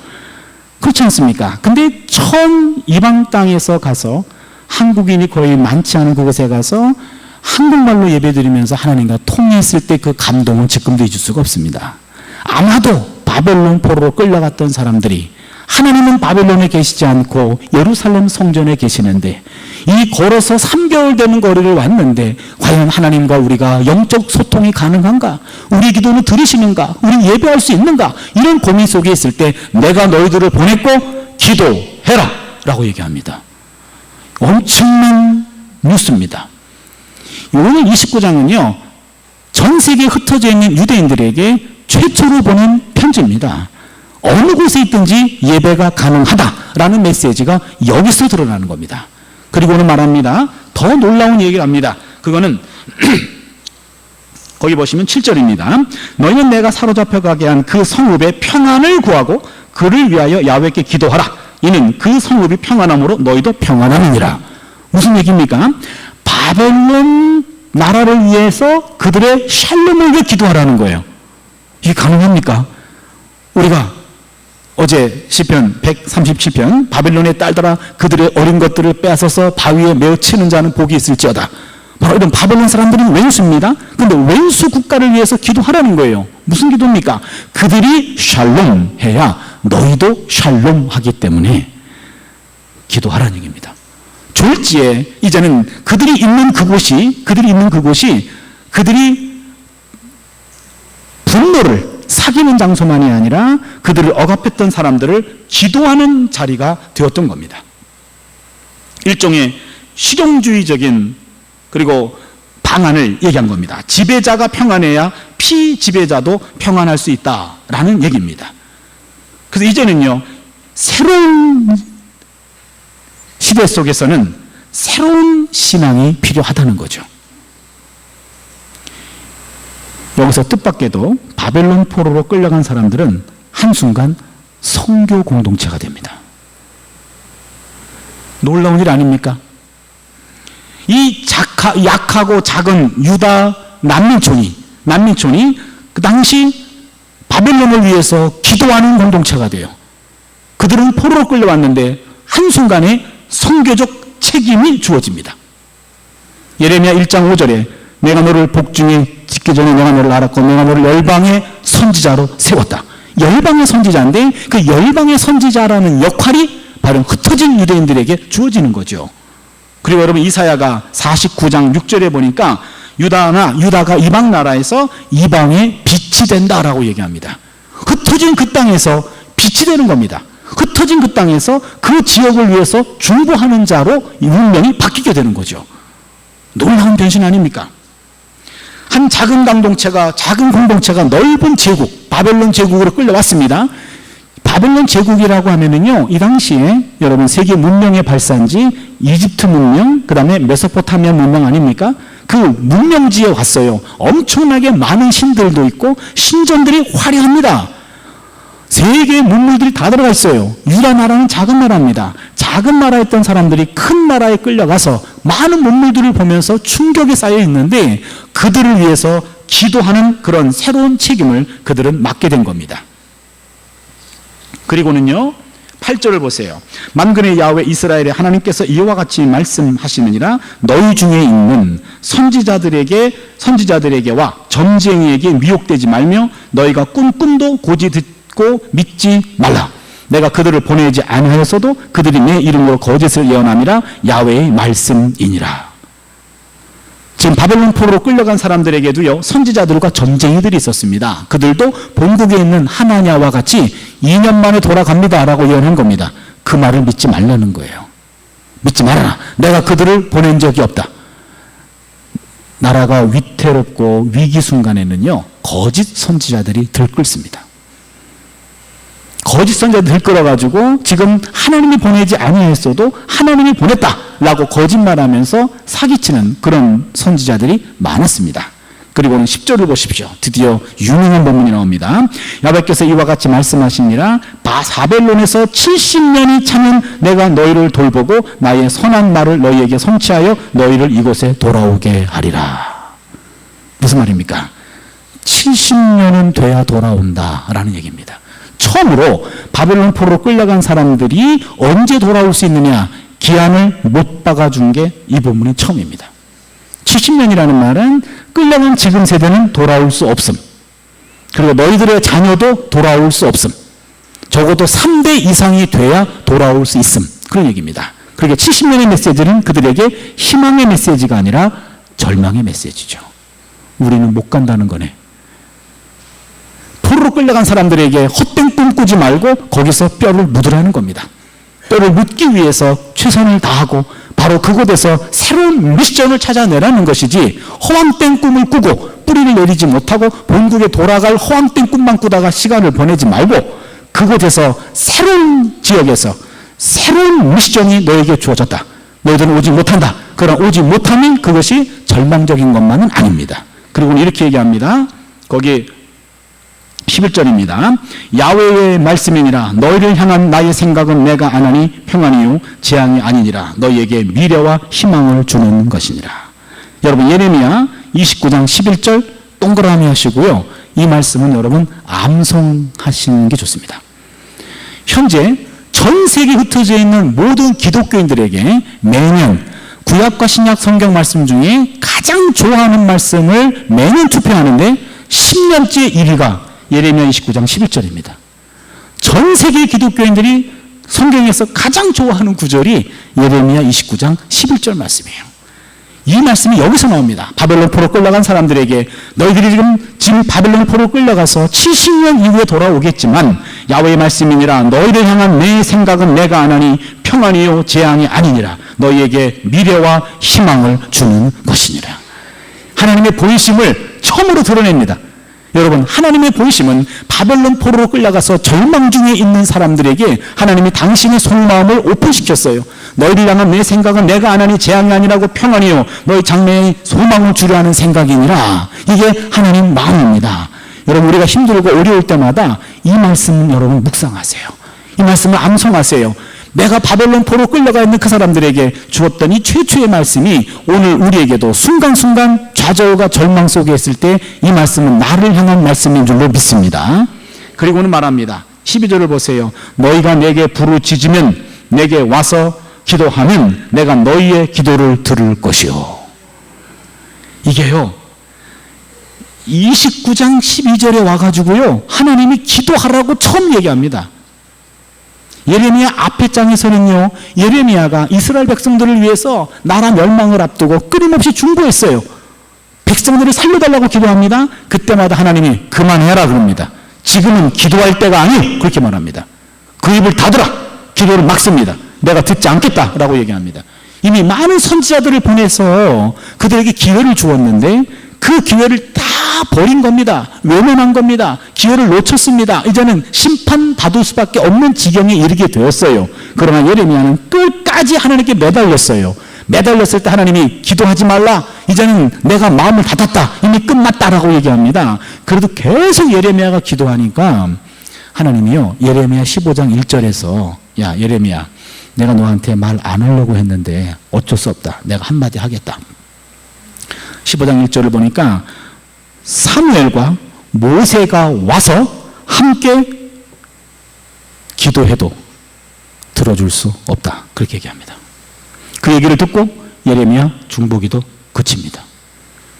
Speaker 1: 그렇지 않습니까? 근데 처음 이방 땅에서 가서, 한국인이 거의 많지 않은 그곳에 가서 한국말로 예배드리면서 하나님과 통했을 때 그 감동은 지금도 잊을 수가 없습니다. 아마도 바벨론 포로로 끌려갔던 사람들이 하나님은 바벨론에 계시지 않고 예루살렘 성전에 계시는데, 이 걸어서 3개월 되는 거리를 왔는데 과연 하나님과 우리가 영적 소통이 가능한가? 우리 기도는 들으시는가? 우리 예배할 수 있는가? 이런 고민 속에 있을 때 내가 너희들을 보냈고 기도해라 라고 얘기합니다. 엄청난 뉴스입니다. 오늘 29장은요 전 세계에 흩어져 있는 유대인들에게 최초로 보낸 편지입니다. 어느 곳에 있든지 예배가 가능하다라는 메시지가 여기서 드러나는 겁니다. 그리고는 말합니다. 더 놀라운 얘기를 합니다. 그거는 거기 보시면 7절입니다. 너희는 내가 사로잡혀 가게 한 그 성읍의 평안을 구하고 그를 위하여 야훼께 기도하라. 이는 그 성읍이 평안함으로 너희도 평안하느니라. 무슨 얘기입니까? 바벨론 나라를 위해서 그들의 샬롬을 위해 기도하라는 거예요. 이게 가능합니까? 우리가 어제 시편 137편 바벨론의 딸들아 그들의 어린 것들을 빼앗아서 바위에 메어 치는 자는 복이 있을지어다. 바로 이런 바벨론 사람들은 왼수입니다. 그런데 왼수 국가를 위해서 기도하라는 거예요. 무슨 기도입니까? 그들이 샬롬해야 너희도 샬롬하기 때문에 기도하라는 얘기입니다. 졸지에 이제는 그들이 있는 그곳이 그들이 분노를 사귀는 장소만이 아니라 그들을 억압했던 사람들을 기도하는 자리가 되었던 겁니다. 일종의 실용주의적인 그리고 방안을 얘기한 겁니다. 지배자가 평안해야 피지배자도 평안할 수 있다라는 얘기입니다. 그래서 이제는요 새로운 시대 속에서는 새로운 신앙이 필요하다는 거죠. 여기서 뜻밖에도 바벨론 포로로 끌려간 사람들은 한순간 선교 공동체가 됩니다. 놀라운 일 아닙니까? 이 약하고 작은 유다 난민촌이 그 당시 바벨론을 위해서 기도하는 공동체가 돼요. 그들은 포로로 끌려왔는데 한순간에 선교적 책임이 주어집니다. 예레미야 1장 5절에 내가 너를 복중에 짓기 전에 내가 너를 알았고 내가 너를 열방의 선지자로 세웠다. 열방의 선지자인데 그 열방의 선지자라는 역할이 바로 흩어진 유대인들에게 주어지는 거죠. 그리고 여러분 이사야가 49장 6절에 보니까 유다가 이방 나라에서 이방의 빛이 된다라고 얘기합니다. 흩어진 그 땅에서 빛이 되는 겁니다. 흩어진 그 땅에서 그 지역을 위해서 중보하는 자로 이 운명이 바뀌게 되는 거죠. 놀라운 변신 아닙니까? 한 작은 공동체가 넓은 제국, 바벨론 제국으로 끌려왔습니다. 바벨론 제국이라고 하면은요, 이 당시에 여러분 세계 문명의 발산지 이집트 문명, 그 다음에 메소포타미아 문명 아닙니까? 그 문명지에 왔어요. 엄청나게 많은 신들도 있고 신전들이 화려합니다. 세계의 문물들이 다 들어가 있어요. 유다 나라는 작은 나라입니다. 작은 나라였던 사람들이 큰 나라에 끌려가서 많은 문물들을 보면서 충격에 쌓여 있는데 그들을 위해서 기도하는 그런 새로운 책임을 그들은 맡게 된 겁니다. 그리고는요 8절을 보세요. 만군의 야훼 이스라엘의 하나님께서 이와 같이 말씀하시느니라 너희 중에 있는 선지자들에게와 점쟁이에게 미혹되지 말며 너희가 꿈도 고지 듣고 믿지 말라. 내가 그들을 보내지 아니하였어도 그들이 내 이름으로 거짓을 예언함이라 야훼의 말씀이니라. 지금 바벨론 포로로 끌려간 사람들에게도요 선지자들과 점쟁이들이 있었습니다. 그들도 본국에 있는 하나냐와 같이 2년 만에 돌아갑니다라고 예언한 겁니다. 그 말을 믿지 말라는 거예요. 믿지 말아라. 내가 그들을 보낸 적이 없다. 나라가 위태롭고 위기 순간에는요 거짓 선지자들이 들끓습니다. 거짓 선지자들 들끓어가지고 지금 하나님이 보내지 아니했어도 하나님이 보냈다라고 거짓말하면서 사기치는 그런 선지자들이 많았습니다. 그리고는 10절을 보십시오. 드디어 유명한 본문이 나옵니다. 야훼께서 이와 같이 말씀하시니라 바벨론에서 70년이 차면 내가 너희를 돌보고 나의 선한 말을 너희에게 성취하여 너희를 이곳에 돌아오게 하리라. 무슨 말입니까? 70년은 돼야 돌아온다라는 얘기입니다. 처음으로 바벨론 포로로 끌려간 사람들이 언제 돌아올 수 있느냐 기한을 못 박아준 게 이 본문이 처음입니다. 70년이라는 말은 끌려간 지금 세대는 돌아올 수 없음. 그리고 너희들의 자녀도 돌아올 수 없음. 적어도 3대 이상이 돼야 돌아올 수 있음. 그런 얘기입니다. 그러니까 70년의 메시지는 그들에게 희망의 메시지가 아니라 절망의 메시지죠. 우리는 못 간다는 거네. 포로로 끌려간 사람들에게 헛된 꿈 꾸지 말고 거기서 뼈를 묻으라는 겁니다. 뼈를 묻기 위해서 최선을 다하고 바로 그곳에서 새로운 미션을 찾아내라는 것이지 허황된 꿈을 꾸고 뿌리를 내리지 못하고 본국에 돌아갈 허황된 꿈만 꾸다가 시간을 보내지 말고 그곳에서 새로운 지역에서 새로운 미션이 너에게 주어졌다. 너희들은 오지 못한다. 그러나 오지 못하면 그것이 절망적인 것만은 아닙니다. 그리고 이렇게 얘기합니다. 거기 11절입니다. 야훼의 말씀이니라 너희를 향한 나의 생각은 내가 안하니 평안이요 재앙이 아니니라 너희에게 미래와 희망을 주는 것이니라. 여러분 예레미야 29장 11절 동그라미 하시고요. 이 말씀은 여러분 암송하시는 게 좋습니다. 현재 전 세계에 흩어져 있는 모든 기독교인들에게 매년 구약과 신약 성경 말씀 중에 가장 좋아하는 말씀을 매년 투표하는데 10년째 1위가 예레미야 29장 11절입니다. 전 세계 기독교인들이 성경에서 가장 좋아하는 구절이 예레미야 29장 11절 말씀이에요. 이 말씀이 여기서 나옵니다. 바벨론 포로 끌려간 사람들에게 너희들이 지금 바벨론 포로 끌려가서 70년 이후에 돌아오겠지만 야훼의 말씀이니라 너희를 향한 내 생각은 내가 안하니 평안이요 재앙이 아니니라 너희에게 미래와 희망을 주는 것이니라. 하나님의 보이심을 처음으로 드러냅니다. 여러분, 하나님의 본심은 바벨론 포로로 끌려가서 절망 중에 있는 사람들에게 하나님이 당신의 속마음을 오픈시켰어요. 너희를 향한 내 생각은 내가 안 하니 재앙이 아니라고 평안이요 너희 장래에 소망을 주려 하는 생각이니라. 이게 하나님 마음입니다. 여러분, 우리가 힘들고 어려울 때마다 이 말씀 여러분 묵상하세요. 이 말씀을 암송하세요. 내가 바벨론 포로 끌려가 있는 그 사람들에게 주었던 이 최초의 말씀이 오늘 우리에게도 순간순간 좌절과 절망 속에 있을 때 이 말씀은 나를 향한 말씀인 줄로 믿습니다. 그리고는 말합니다. 12절을 보세요. 너희가 내게 부르짖으면 내게 와서 기도하면 내가 너희의 기도를 들을 것이요. 이게요 29장 12절에 와가지고요 하나님이 기도하라고 처음 얘기합니다. 예레미야 앞에 장에서는요 예레미야가 이스라엘 백성들을 위해서 나라 멸망을 앞두고 끊임없이 중보했어요. 백성들을 살려달라고 기도합니다. 그때마다 하나님이 그만해라 그럽니다. 지금은 기도할 때가 아니오 그렇게 말합니다. 그 입을 닫으라. 기도를 막습니다. 내가 듣지 않겠다라고 얘기합니다. 이미 많은 선지자들을 보내서 그들에게 기회를 주었는데 그 기회를 다 버린 겁니다. 외면한 겁니다. 기회를 놓쳤습니다. 이제는 심판받을 수밖에 없는 지경에 이르게 되었어요. 그러나 예레미야는 끝까지 하나님께 매달렸어요. 매달렸을 때 하나님이 기도하지 말라. 이제는 내가 마음을 닫았다. 이미 끝났다라고 얘기합니다. 그래도 계속 예레미야가 기도하니까 하나님이요 예레미야 15장 1절에서 야 예레미야 내가 너한테 말 안 하려고 했는데 어쩔 수 없다. 내가 한마디 하겠다. 15장 1절을 보니까 사무엘과 모세가 와서 함께 기도해도 들어줄 수 없다. 그렇게 얘기합니다. 그 얘기를 듣고 예레미야 중보기도 그칩니다.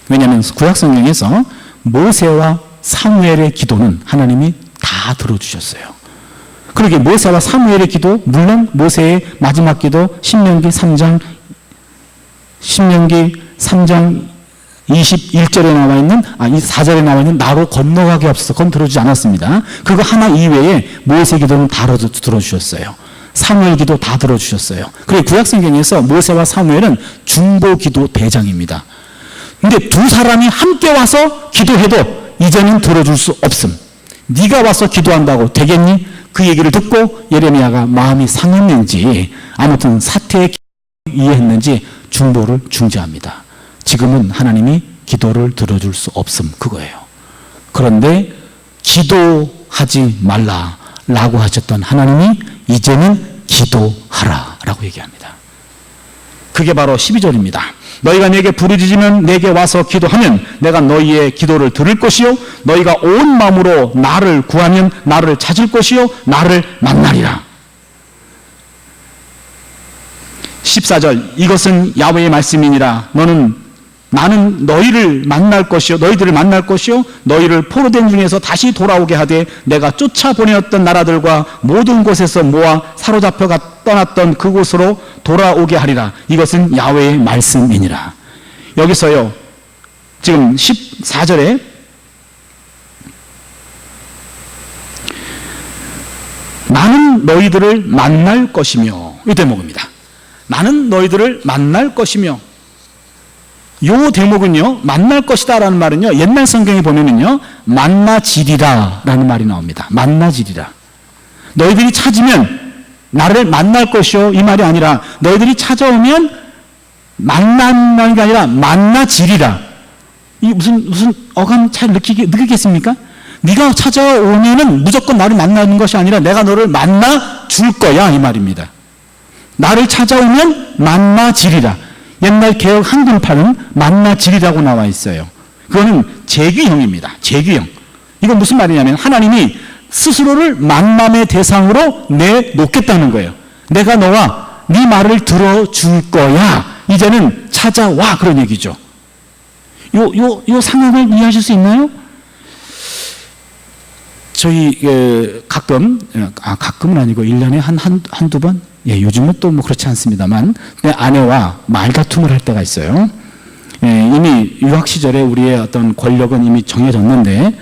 Speaker 1: 왜냐하면 구약성경에서 모세와 사무엘의 기도는 하나님이 다 들어주셨어요. 그러게 모세와 사무엘의 기도, 물론 모세의 마지막 기도 신명기 3장 21절에 나와 있는 4절에 나와 있는 나로 건너가게 없어서 그건 들어주지 않았습니다. 그거 하나 이외에 모세 기도는 다 들어주셨어요. 사무엘 기도 다 들어주셨어요. 그리고 구약성경에서 모세와 사무엘은 중보 기도 대장입니다. 근데 두 사람이 함께 와서 기도해도 이제는 들어줄 수 없음. 네가 와서 기도한다고 되겠니? 그 얘기를 듣고 예레미야가 마음이 상했는지 아무튼 사태에 이해했는지 중보를 중지합니다. 지금은 하나님이 기도를 들어줄 수 없음 그거예요. 그런데 기도하지 말라라고 하셨던 하나님이 이제는 기도하라라고 얘기합니다. 그게 바로 12절입니다. 너희가 내게 부르짖으면 내게 와서 기도하면 내가 너희의 기도를 들을 것이요 너희가 온 마음으로 나를 구하면 나를 찾을 것이요 나를 만나리라. 14절 이것은 야훼의 말씀이니라. 나는 너희를 만날 것이요 너희들을 만날 것이요 너희를 포로된 중에서 다시 돌아오게 하되 내가 쫓아보내었던 나라들과 모든 곳에서 모아 사로잡혀 떠났던 그곳으로 돌아오게 하리라. 이것은 야훼의 말씀이니라. 여기서요 지금 14절에 나는 너희들을 만날 것이며 이 대목입니다. 나는 너희들을 만날 것이며 요 대목은요 만날 것이다 라는 말은요 옛날 성경에 보면은요 만나지리라 라는 말이 나옵니다. 만나지리라. 너희들이 찾으면 나를 만날 것이요 이 말이 아니라 너희들이 찾아오면 만난다는 게 아니라 만나지리라. 이게 무슨 어감 잘 느끼겠습니까? 네가 찾아오면은 무조건 나를 만나는 것이 아니라 내가 너를 만나 줄 거야 이 말입니다. 나를 찾아오면 만나지리라. 옛날 개혁 한글판은 만나지리라고 나와 있어요. 그거는 재규형입니다. 재규형. 이건 무슨 말이냐면 하나님이 스스로를 만남의 대상으로 내놓겠다는 거예요. 내가 너와 네 말을 들어줄 거야. 이제는 찾아와 그런 얘기죠. 요 상황을 이해하실 수 있나요? 저희 가끔은 아니고 1년에 한두 번? 예, 요즘은 또 뭐 그렇지 않습니다만 내 아내와 말다툼을 할 때가 있어요. 예, 이미 유학 시절에 우리의 어떤 권력은 이미 정해졌는데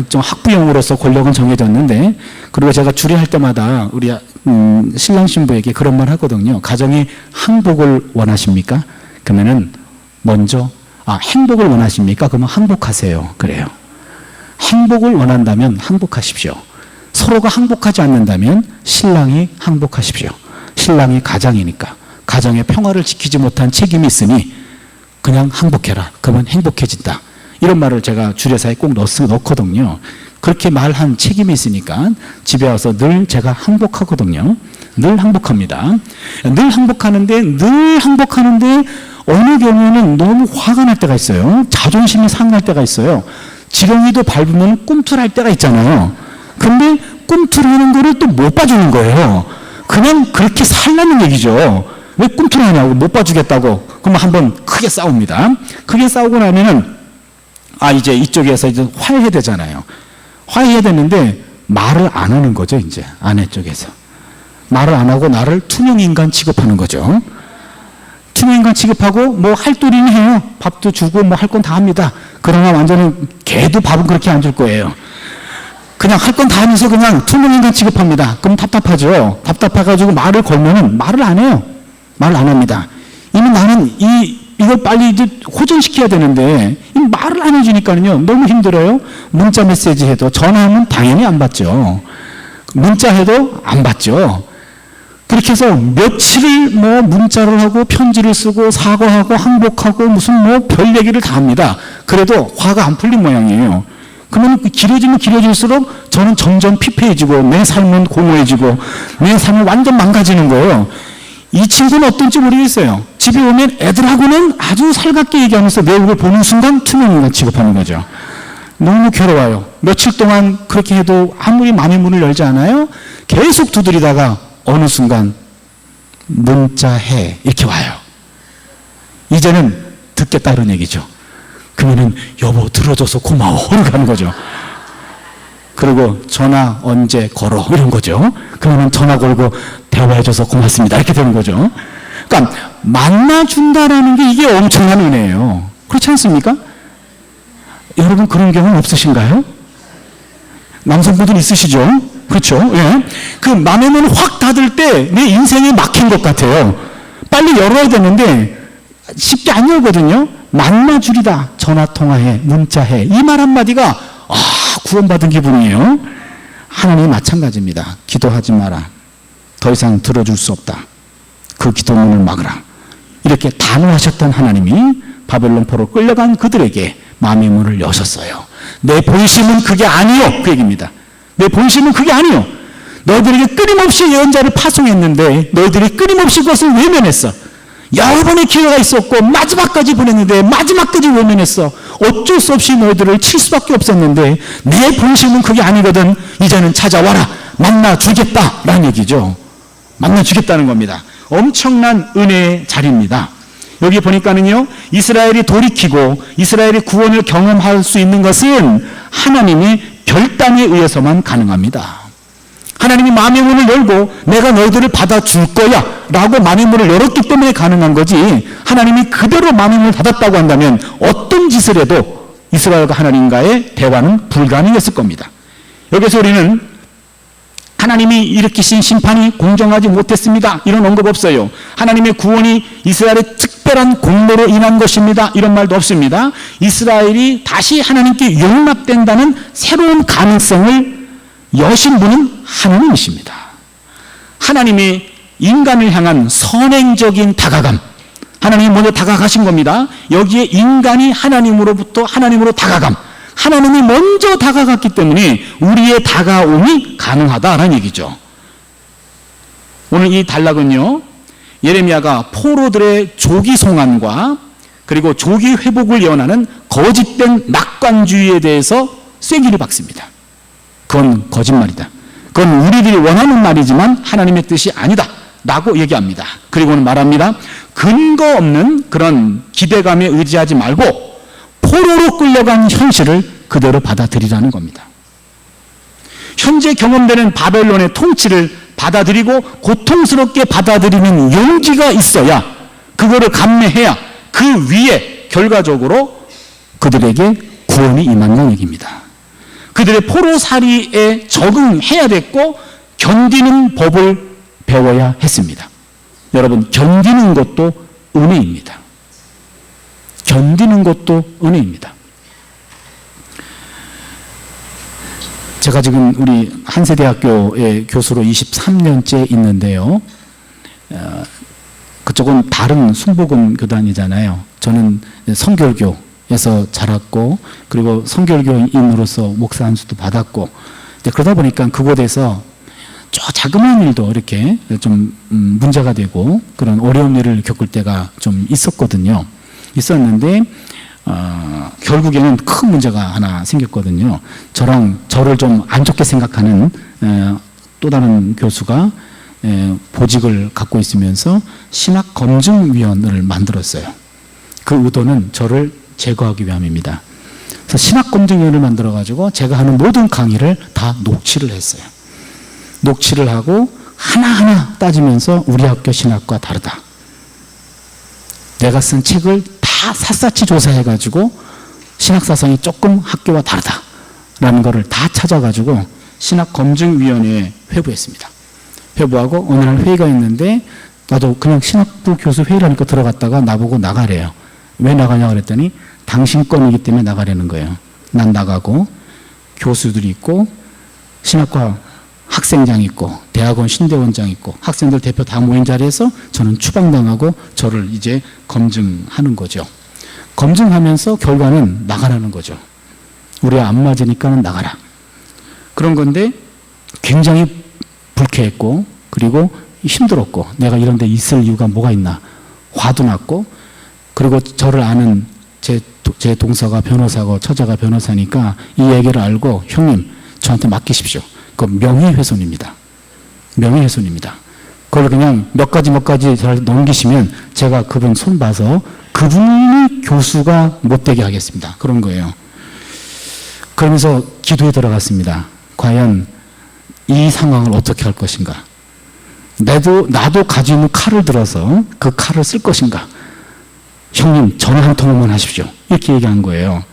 Speaker 1: 좀 학부형으로서 권력은 정해졌는데 그리고 제가 주례할 때마다 우리 신랑 신부에게 그런 말 하거든요. 가정의 항복을 원하십니까? 그러면은 먼저 행복을 원하십니까? 그러면 항복하세요. 그래요. 항복을 원한다면 항복하십시오. 서로가 항복하지 않는다면 신랑이 항복하십시오. 신랑이 가장이니까 가정의 평화를 지키지 못한 책임이 있으니 그냥 항복해라. 그러면 행복해진다. 이런 말을 제가 주례사에 꼭 넣거든요. 그렇게 말한 책임이 있으니까 집에 와서 늘 제가 항복하거든요. 늘 항복합니다. 늘 항복하는데 어느 경우에는 너무 화가 날 때가 있어요. 자존심이 상할 때가 있어요. 지렁이도 밟으면 꿈틀할 때가 있잖아요. 근데 꿈틀하는 거를 또 못 봐주는 거예요. 그냥 그렇게 살라는 얘기죠. 왜 꿈틀하냐고, 못 봐주겠다고. 그러면 한번 크게 싸웁니다. 크게 싸우고 나면은 이제 이쪽에서 이제 화해해야 되잖아요. 화해해야 되는데 말을 안 하는 거죠. 이제 아내 쪽에서 말을 안 하고 나를 투명인간 취급하는 거죠. 투명인간 취급하고 뭐 할 도리는 해요. 밥도 주고 뭐 할 건 다 합니다. 그러나 완전히 걔도 밥은 그렇게 안 줄 거예요. 그냥 할 건 다 하면서 그냥 투명인간 취급합니다. 그럼 답답하죠. 답답해가지고 말을 걸면은 말을 안 해요. 말을 안 합니다. 이미 나는 이걸 빨리 이제 호전시켜야 되는데 말을 안 해주니까요. 너무 힘들어요. 문자 메시지 해도 전화하면 당연히 안 받죠. 문자 해도 안 받죠. 그렇게 해서 며칠을 뭐 문자를 하고 편지를 쓰고 사과하고 항복하고 무슨 뭐 별 얘기를 다 합니다. 그래도 화가 안 풀린 모양이에요. 그러면 길어지면 길어질수록 저는 점점 피폐해지고 내 삶은 공허해지고 내 삶은 완전 망가지는 거예요. 이 친구는 어떤지 모르겠어요. 집에 오면 애들하고는 아주 살갑게 얘기하면서 내 얼굴 보는 순간 투명인간 취급하는 거죠. 너무 괴로워요. 며칠 동안 그렇게 해도 아무리 마음의 문을 열지 않아요. 계속 두드리다가 어느 순간 문자해 이렇게 와요. 이제는 듣겠다 이런 얘기죠. 그러면은 여보 들어줘서 고마워 이렇게 하는 거죠. 그리고 전화 언제 걸어 이런 거죠. 그러면 전화 걸고 대화해줘서 고맙습니다 이렇게 되는 거죠. 그러니까 만나준다라는 게 이게 엄청난 은혜예요. 그렇지 않습니까? 여러분 그런 경험 없으신가요? 남성분들 있으시죠? 그렇죠? 예. 그 마음의 문을 확 닫을 때 내 인생이 막힌 것 같아요. 빨리 열어야 되는데 쉽게 안 열거든요. 만나주리다. 전화통화해. 문자해. 이 말 한마디가 구원받은 기분이에요. 하나님이 마찬가지입니다. 기도하지 마라. 더 이상 들어줄 수 없다. 그 기도문을 막으라. 이렇게 단호하셨던 하나님이 바벨론 포로 끌려간 그들에게 마음의 문을 여셨어요. 내 본심은 그게 아니요. 그 얘기입니다. 내 본심은 그게 아니요. 너희들에게 끊임없이 예언자를 파송했는데 너희들이 끊임없이 그것을 외면했어. 여러 번의 기회가 있었고 마지막까지 보냈는데 마지막까지 외면했어. 어쩔 수 없이 너희들을 칠 수밖에 없었는데 내 본심은 그게 아니거든. 이제는 찾아와라. 만나주겠다라는 얘기죠. 만나주겠다는 겁니다. 엄청난 은혜의 자리입니다. 여기 보니까는요, 이스라엘이 돌이키고 이스라엘이 구원을 경험할 수 있는 것은 하나님의 결단에 의해서만 가능합니다. 하나님이 마음의 문을 열고 내가 너희들을 받아줄 거야 라고 마음의 문을 열었기 때문에 가능한 거지, 하나님이 그대로 마음의 문을 닫았다고 한다면 어떤 짓을 해도 이스라엘과 하나님과의 대화는 불가능했을 겁니다. 여기서 우리는 하나님이 일으키신 심판이 공정하지 못했습니다 이런 언급 없어요. 하나님의 구원이 이스라엘의 특별한 공로로 인한 것입니다 이런 말도 없습니다. 이스라엘이 다시 하나님께 용납된다는 새로운 가능성을 여신 분은 하나님이십니다. 하나님의 인간을 향한 선행적인 다가감, 하나님이 먼저 다가가신 겁니다. 여기에 인간이 하나님으로부터 하나님으로 다가감, 하나님이 먼저 다가갔기 때문에 우리의 다가옴이 가능하다라는 얘기죠. 오늘 이 단락은요, 예레미야가 포로들의 조기 송환과 그리고 조기 회복을 예언하는 거짓된 낙관주의에 대해서 쐐기를 박습니다. 그건 거짓말이다. 그건 우리들이 원하는 말이지만 하나님의 뜻이 아니다 라고 얘기합니다. 그리고는 말합니다. 근거 없는 그런 기대감에 의지하지 말고 포로로 끌려간 현실을 그대로 받아들이라는 겁니다. 현재 경험되는 바벨론의 통치를 받아들이고 고통스럽게 받아들이는 용기가 있어야, 그거를 감내해야 그 위에 결과적으로 그들에게 구원이 임한다는 얘기입니다. 그들의 포로살이에 적응해야 됐고 견디는 법을 배워야 했습니다. 여러분, 견디는 것도 은혜입니다. 견디는 것도 은혜입니다. 제가 지금 우리 한세대학교의 교수로 23년째 있는데요. 그쪽은 다른 순복음 교단이잖아요. 저는 성결교에서 자랐고, 그리고 성결교인으로서 목사 안수도 받았고, 그러다 보니까 그곳에서 저 자그마한 일도 이렇게 좀 문제가 되고 그런 어려운 일을 겪을 때가 좀 있었는데 결국에는 큰 문제가 하나 생겼거든요. 저를 좀 안 좋게 생각하는 또 다른 교수가 보직을 갖고 있으면서 신학검증위원회를 만들었어요. 그 의도는 저를 제거하기 위함입니다. 그래서 신학검증위원회를 만들어가지고 제가 하는 모든 강의를 다 녹취를 했어요. 녹취를 하고 하나하나 따지면서 우리 학교 신학과 다르다. 내가 쓴 책을 다 샅샅이 조사해가지고 신학사상이 조금 학교와 다르다라는 거를 다 찾아가지고 신학검증위원회에 회부했습니다. 회부하고 어느 날 회의가 있는데 나도 그냥 신학부 교수 회의라니까 들어갔다가 나보고 나가래요. 왜 나가냐 그랬더니 당신 건이기 때문에 나가려는 거예요. 난 나가고 교수들이 있고 신학과 학생장 있고 대학원 신대원장 있고 학생들 대표 다 모인 자리에서 저는 추방당하고 저를 이제 검증하는 거죠. 검증하면서 결과는 나가라는 거죠. 우리가 안 맞으니까는 나가라. 그런 건데 굉장히 불쾌했고 그리고 힘들었고 내가 이런 데 있을 이유가 뭐가 있나 화도 났고 그리고 저를 아는 제 동서가 변호사고 처자가 변호사니까 이 얘기를 알고 형님 저한테 맡기십시오. 그 명예훼손입니다. 명예훼손입니다. 그걸 그냥 몇 가지 잘 넘기시면 제가 그분 손 봐서 그분이 교수가 못되게 하겠습니다. 그런 거예요. 그러면서 기도에 들어갔습니다. 과연 이 상황을 어떻게 할 것인가? 나도 가지고 있는 칼을 들어서 그 칼을 쓸 것인가? 형님 전화 한 통화만 하십시오. 이렇게 얘기한 거예요.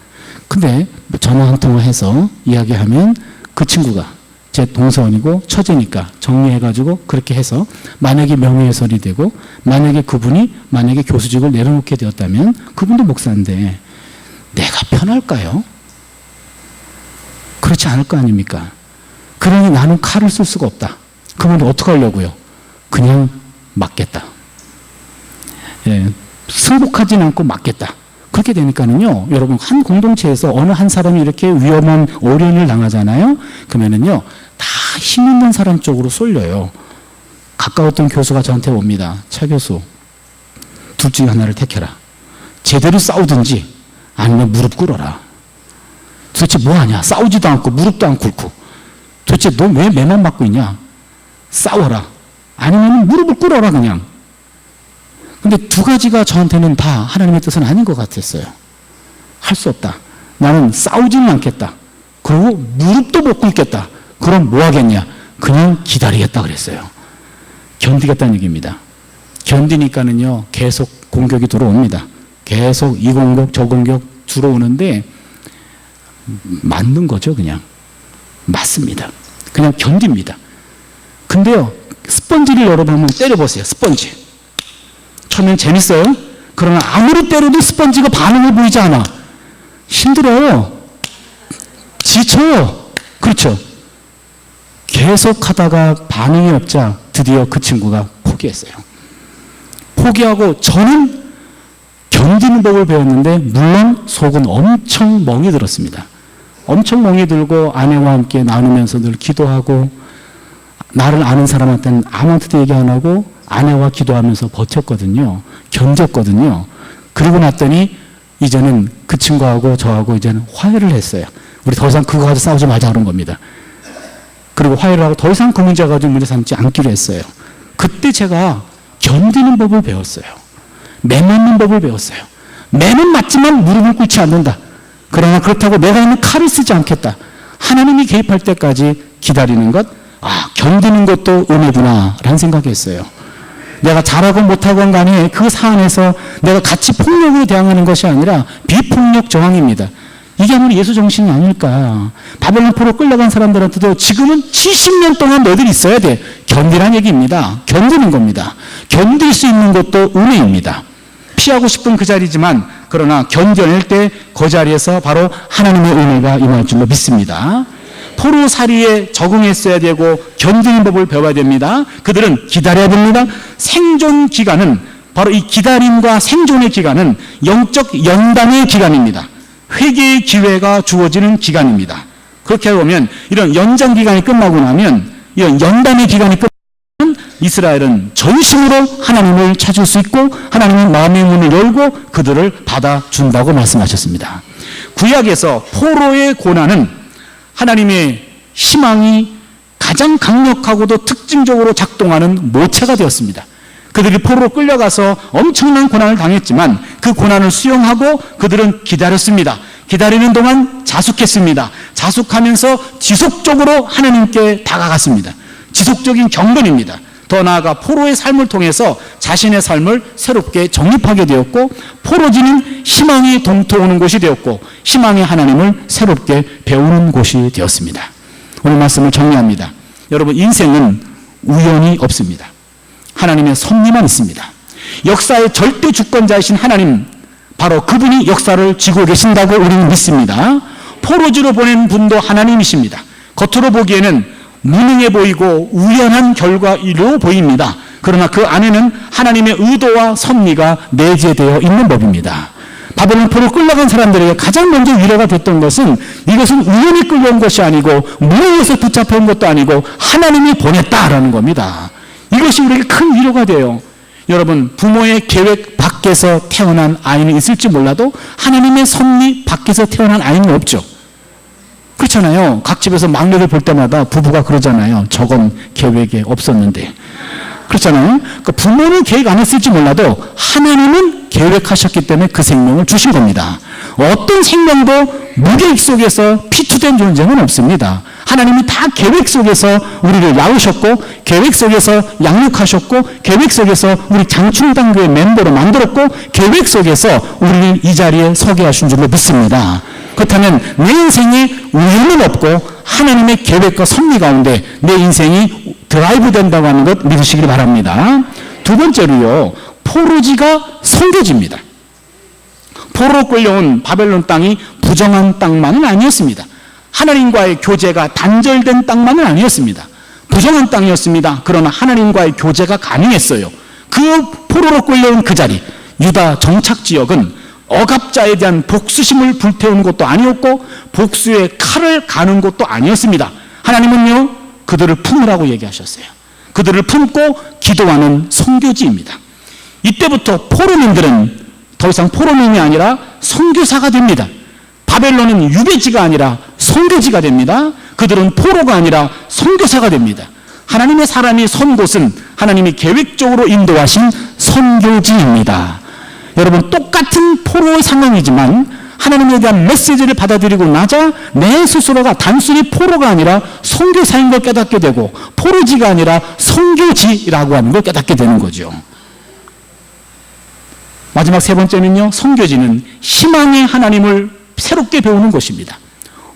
Speaker 1: 근데 전화 한 통화해서 이야기하면 그 친구가 제 동서원이고 처제니까 정리해가지고 그렇게 해서 만약에 명예훼손이 되고 만약에 만약에 교수직을 내려놓게 되었다면 그분도 목사인데 내가 편할까요? 그렇지 않을 거 아닙니까? 그러니 나는 칼을 쓸 수가 없다. 그러면 어떻게 하려고요? 그냥 맞겠다. 예, 승복하지는 않고 맞겠다. 그렇게 되니까는요, 여러분, 한 공동체에서 어느 한 사람이 이렇게 위험한 어려움을 당하잖아요? 그러면은요, 다 힘 있는 사람 쪽으로 쏠려요. 가까웠던 교수가 저한테 옵니다. 차 교수, 둘 중에 하나를 택해라. 제대로 싸우든지 아니면 무릎 꿇어라. 도대체 뭐 하냐? 싸우지도 않고 무릎도 안 꿇고. 도대체 너 왜 매만 맞고 있냐? 싸워라. 아니면 무릎을 꿇어라 그냥. 근데 두 가지가 저한테는 다 하나님의 뜻은 아닌 것 같았어요. 할 수 없다. 나는 싸우지는 않겠다. 그리고 무릎도 못 꿇겠다. 그럼 뭐 하겠냐? 그냥 기다리겠다 그랬어요. 견디겠다는 얘기입니다. 견디니까는요, 계속 공격이 들어옵니다. 계속 이 공격, 저 공격 들어오는데, 맞는 거죠, 그냥. 맞습니다. 그냥 견딥니다. 근데요, 스펀지를 여러분 한번 때려보세요, 스펀지. 처음엔 재밌어요. 그러나 아무리 때려도 스펀지가 반응을 보이지 않아. 힘들어요. 지쳐요. 그렇죠. 계속 하다가 반응이 없자 드디어 그 친구가 포기했어요. 포기하고 저는 견디는 법을 배웠는데 물론 속은 엄청 멍이 들었습니다. 엄청 멍이 들고 아내와 함께 나누면서 늘 기도하고 나를 아는 사람한테는 아무한테도 얘기 안 하고 아내와 기도하면서 버텼거든요. 견뎠거든요. 그러고 났더니 이제는 그 친구하고 저하고 이제는 화해를 했어요. 우리 더 이상 그거 가지고 싸우지 말자 그런 겁니다. 그리고 화해를 하고 더 이상 그 문제 가지고 문제 삼지 않기로 했어요. 그때 제가 견디는 법을 배웠어요. 매 맞는 법을 배웠어요. 매는 맞지만 무릎을 꿇지 않는다. 그러나 그렇다고 내가 있는 칼을 쓰지 않겠다. 하나님이 개입할 때까지 기다리는 것, 견디는 것도 은혜구나 라는 생각이 했어요. 내가 잘하고 못하건 간에 그 사안에서 내가 같이 폭력으로 대항하는 것이 아니라 비폭력 저항입니다. 이게 아무리 예수 정신이 아닐까. 바벨론 포로 끌려간 사람들한테도 지금은 70년 동안 너희들 있어야 돼. 견디란 얘기입니다. 견디는 겁니다. 견딜 수 있는 것도 은혜입니다. 피하고 싶은 그 자리지만 그러나 견뎌낼 때 그 자리에서 바로 하나님의 은혜가 임할 줄로 믿습니다. 포로살이에 적응했어야 되고 견디는 법을 배워야 됩니다. 그들은 기다려야 됩니다. 생존 기간은 바로 이 기다림과 생존의 기간은 영적 연단의 기간입니다. 회개의 기회가 주어지는 기간입니다. 그렇게 보면 이런 연장 기간이 끝나고 나면 이런 연단의 기간이 끝나면 이스라엘은 전심으로 하나님을 찾을 수 있고 하나님의 마음의 문을 열고 그들을 받아준다고 말씀하셨습니다. 구약에서 포로의 고난은 하나님의 희망이 가장 강력하고도 특징적으로 작동하는 모체가 되었습니다. 그들이 포로로 끌려가서 엄청난 고난을 당했지만 그 고난을 수용하고 그들은 기다렸습니다. 기다리는 동안 자숙했습니다. 자숙하면서 지속적으로 하나님께 다가갔습니다. 지속적인 경건입니다. 더 나아가 포로의 삶을 통해서 자신의 삶을 새롭게 정립하게 되었고 포로지는 희망이 동토오는 곳이 되었고 희망의 하나님을 새롭게 배우는 곳이 되었습니다. 오늘 말씀을 정리합니다. 여러분, 인생은 우연이 없습니다. 하나님의 섭리만 있습니다. 역사의 절대 주권자이신 하나님, 바로 그분이 역사를 쥐고 계신다고 우리는 믿습니다. 포로지로 보낸 분도 하나님이십니다. 겉으로 보기에는 무능해 보이고 우연한 결과로 보입니다. 그러나 그 안에는 하나님의 의도와 섭리가 내재되어 있는 법입니다. 바벨론 포로 끌려간 사람들에게 가장 먼저 위로가 됐던 것은 이것은 우연히 끌려온 것이 아니고 무능해서 붙잡혀온 것도 아니고 하나님이 보냈다라는 겁니다. 이것이 우리에게 큰 위로가 돼요. 여러분, 부모의 계획 밖에서 태어난 아이는 있을지 몰라도 하나님의 섭리 밖에서 태어난 아이는 없죠. 그렇잖아요. 각 집에서 막내를 볼 때마다 부부가 그러잖아요. 저건 계획에 없었는데. 그렇잖아요. 그러니까 부모는 계획 안 했을지 몰라도 하나님은 계획하셨기 때문에 그 생명을 주신 겁니다. 어떤 생명도 무계획 속에서 피투된 존재는 없습니다. 하나님이 다 계획 속에서 우리를 낳으셨고 계획 속에서 양육하셨고 계획 속에서 우리 장충당교회 멤버로 만들었고 계획 속에서 우리를 이 자리에 서게 하신 줄로 믿습니다. 그렇다면 내 인생에 우연은 없고 하나님의 계획과 섭리 가운데 내 인생이 드라이브 된다고 하는 것 믿으시길 바랍니다. 두 번째로요, 포로지가 선교지입니다. 포로로 끌려온 바벨론 땅이 부정한 땅만은 아니었습니다. 하나님과의 교제가 단절된 땅만은 아니었습니다. 부정한 땅이었습니다. 그러나 하나님과의 교제가 가능했어요. 그 포로로 끌려온 그 자리, 유다 정착지역은 억압자에 대한 복수심을 불태우는 것도 아니었고 복수의 칼을 가는 것도 아니었습니다. 하나님은요, 그들을 품으라고 얘기하셨어요. 그들을 품고 기도하는 선교지입니다. 이때부터 포로민들은 더 이상 포로민이 아니라 선교사가 됩니다. 바벨론은 유배지가 아니라 선교지가 됩니다. 그들은 포로가 아니라 선교사가 됩니다. 하나님의 사람이 선 곳은 하나님이 계획적으로 인도하신 선교지입니다. 여러분, 똑같은 포로의 상황이지만 하나님에 대한 메시지를 받아들이고 나자 내 스스로가 단순히 포로가 아니라 선교사인 걸 깨닫게 되고 포로지가 아니라 선교지라고 하는 걸 깨닫게 되는 거죠. 마지막 세 번째는요, 선교지는 희망의 하나님을 새롭게 배우는 곳입니다.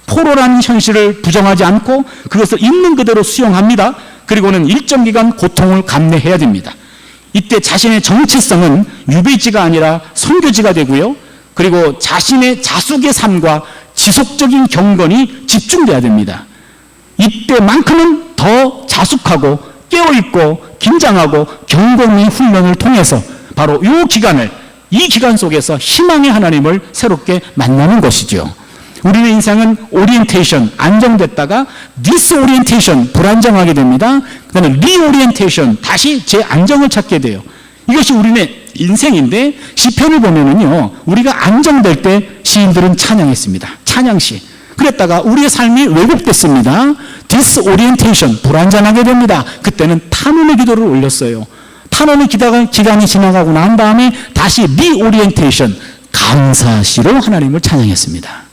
Speaker 1: 포로라는 현실을 부정하지 않고 그것을 있는 그대로 수용합니다. 그리고는 일정 기간 고통을 감내해야 됩니다. 이때 자신의 정체성은 유배지가 아니라 선교지가 되고요. 그리고 자신의 자숙의 삶과 지속적인 경건이 집중돼야 됩니다. 이때만큼은 더 자숙하고 깨어있고 긴장하고 경건의 훈련을 통해서 바로 이 기간 속에서 희망의 하나님을 새롭게 만나는 것이죠. 우리의 인생은 오리엔테이션, 안정됐다가 디스오리엔테이션, 불안정하게 됩니다. 그다음에 리오리엔테이션, 다시 제 안정을 찾게 돼요. 이것이 우리의 인생인데 시편을 보면은요, 우리가 안정될 때 시인들은 찬양했습니다. 찬양시. 그랬다가 우리의 삶이 왜곡됐습니다. 디스오리엔테이션, 불안정하게 됩니다. 그때는 탄원의 기도를 올렸어요. 탄원의 기간이 지나가고 난 다음에 다시 리오리엔테이션, 감사시로 하나님을 찬양했습니다.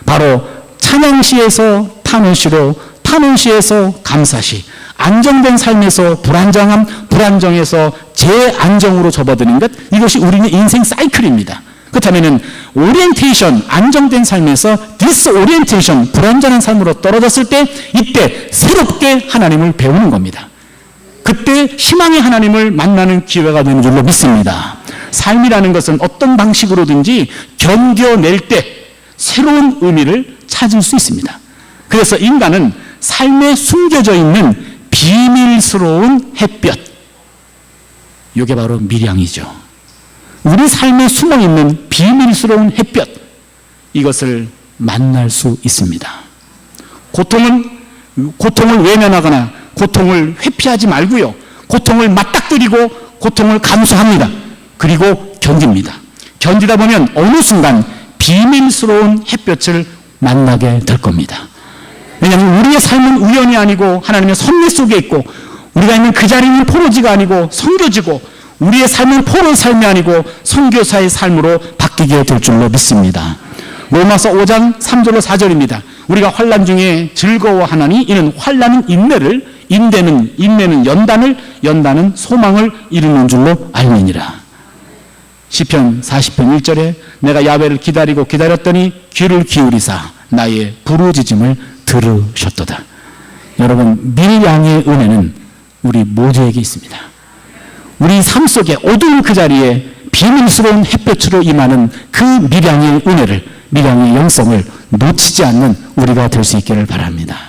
Speaker 1: 바로 찬양시에서 탄원시로, 탄원시에서 감사시, 안정된 삶에서 불안정함, 불안정에서 재안정으로 접어드는 것, 이것이 우리의 인생 사이클입니다. 그렇다면 오리엔테이션, 안정된 삶에서 디스오리엔테이션, 불안정한 삶으로 떨어졌을 때 이때 새롭게 하나님을 배우는 겁니다. 그때 희망의 하나님을 만나는 기회가 되는 줄로 믿습니다. 삶이라는 것은 어떤 방식으로든지 견뎌낼 때 새로운 의미를 찾을 수 있습니다. 그래서 인간은 삶에 숨겨져 있는 비밀스러운 햇볕, 이게 바로 밀양이죠. 우리 삶에 숨어있는 비밀스러운 햇볕, 이것을 만날 수 있습니다. 고통을 외면하거나 고통을 회피하지 말고요, 고통을 맞닥뜨리고 고통을 감수합니다. 그리고 견딥니다. 견디다 보면 어느 순간 비밀스러운 햇볕을 만나게 될 겁니다. 왜냐하면 우리의 삶은 우연이 아니고 하나님의 섭리 속에 있고, 우리가 있는 그 자리는 포로지가 아니고 선교지고, 우리의 삶은 포로의 삶이 아니고 선교사의 삶으로 바뀌게 될 줄로 믿습니다. 로마서 5장 3절로 4절입니다. 우리가 환난 중에 즐거워하나니 이는 환난은 인내를, 인내는 연단을, 연단은 소망을 이루는 줄로 알미니라. 시편 40편 1절에 내가 야훼를 기다리고 기다렸더니 귀를 기울이사 나의 부르짖음을 들으셨도다. 여러분, 밀양의 은혜는 우리 모두에게 있습니다. 우리 삶 속에 어두운 그 자리에 비밀스러운 햇볕으로 임하는 그 밀양의 은혜를, 밀양의 영성을 놓치지 않는 우리가 될 수 있기를 바랍니다.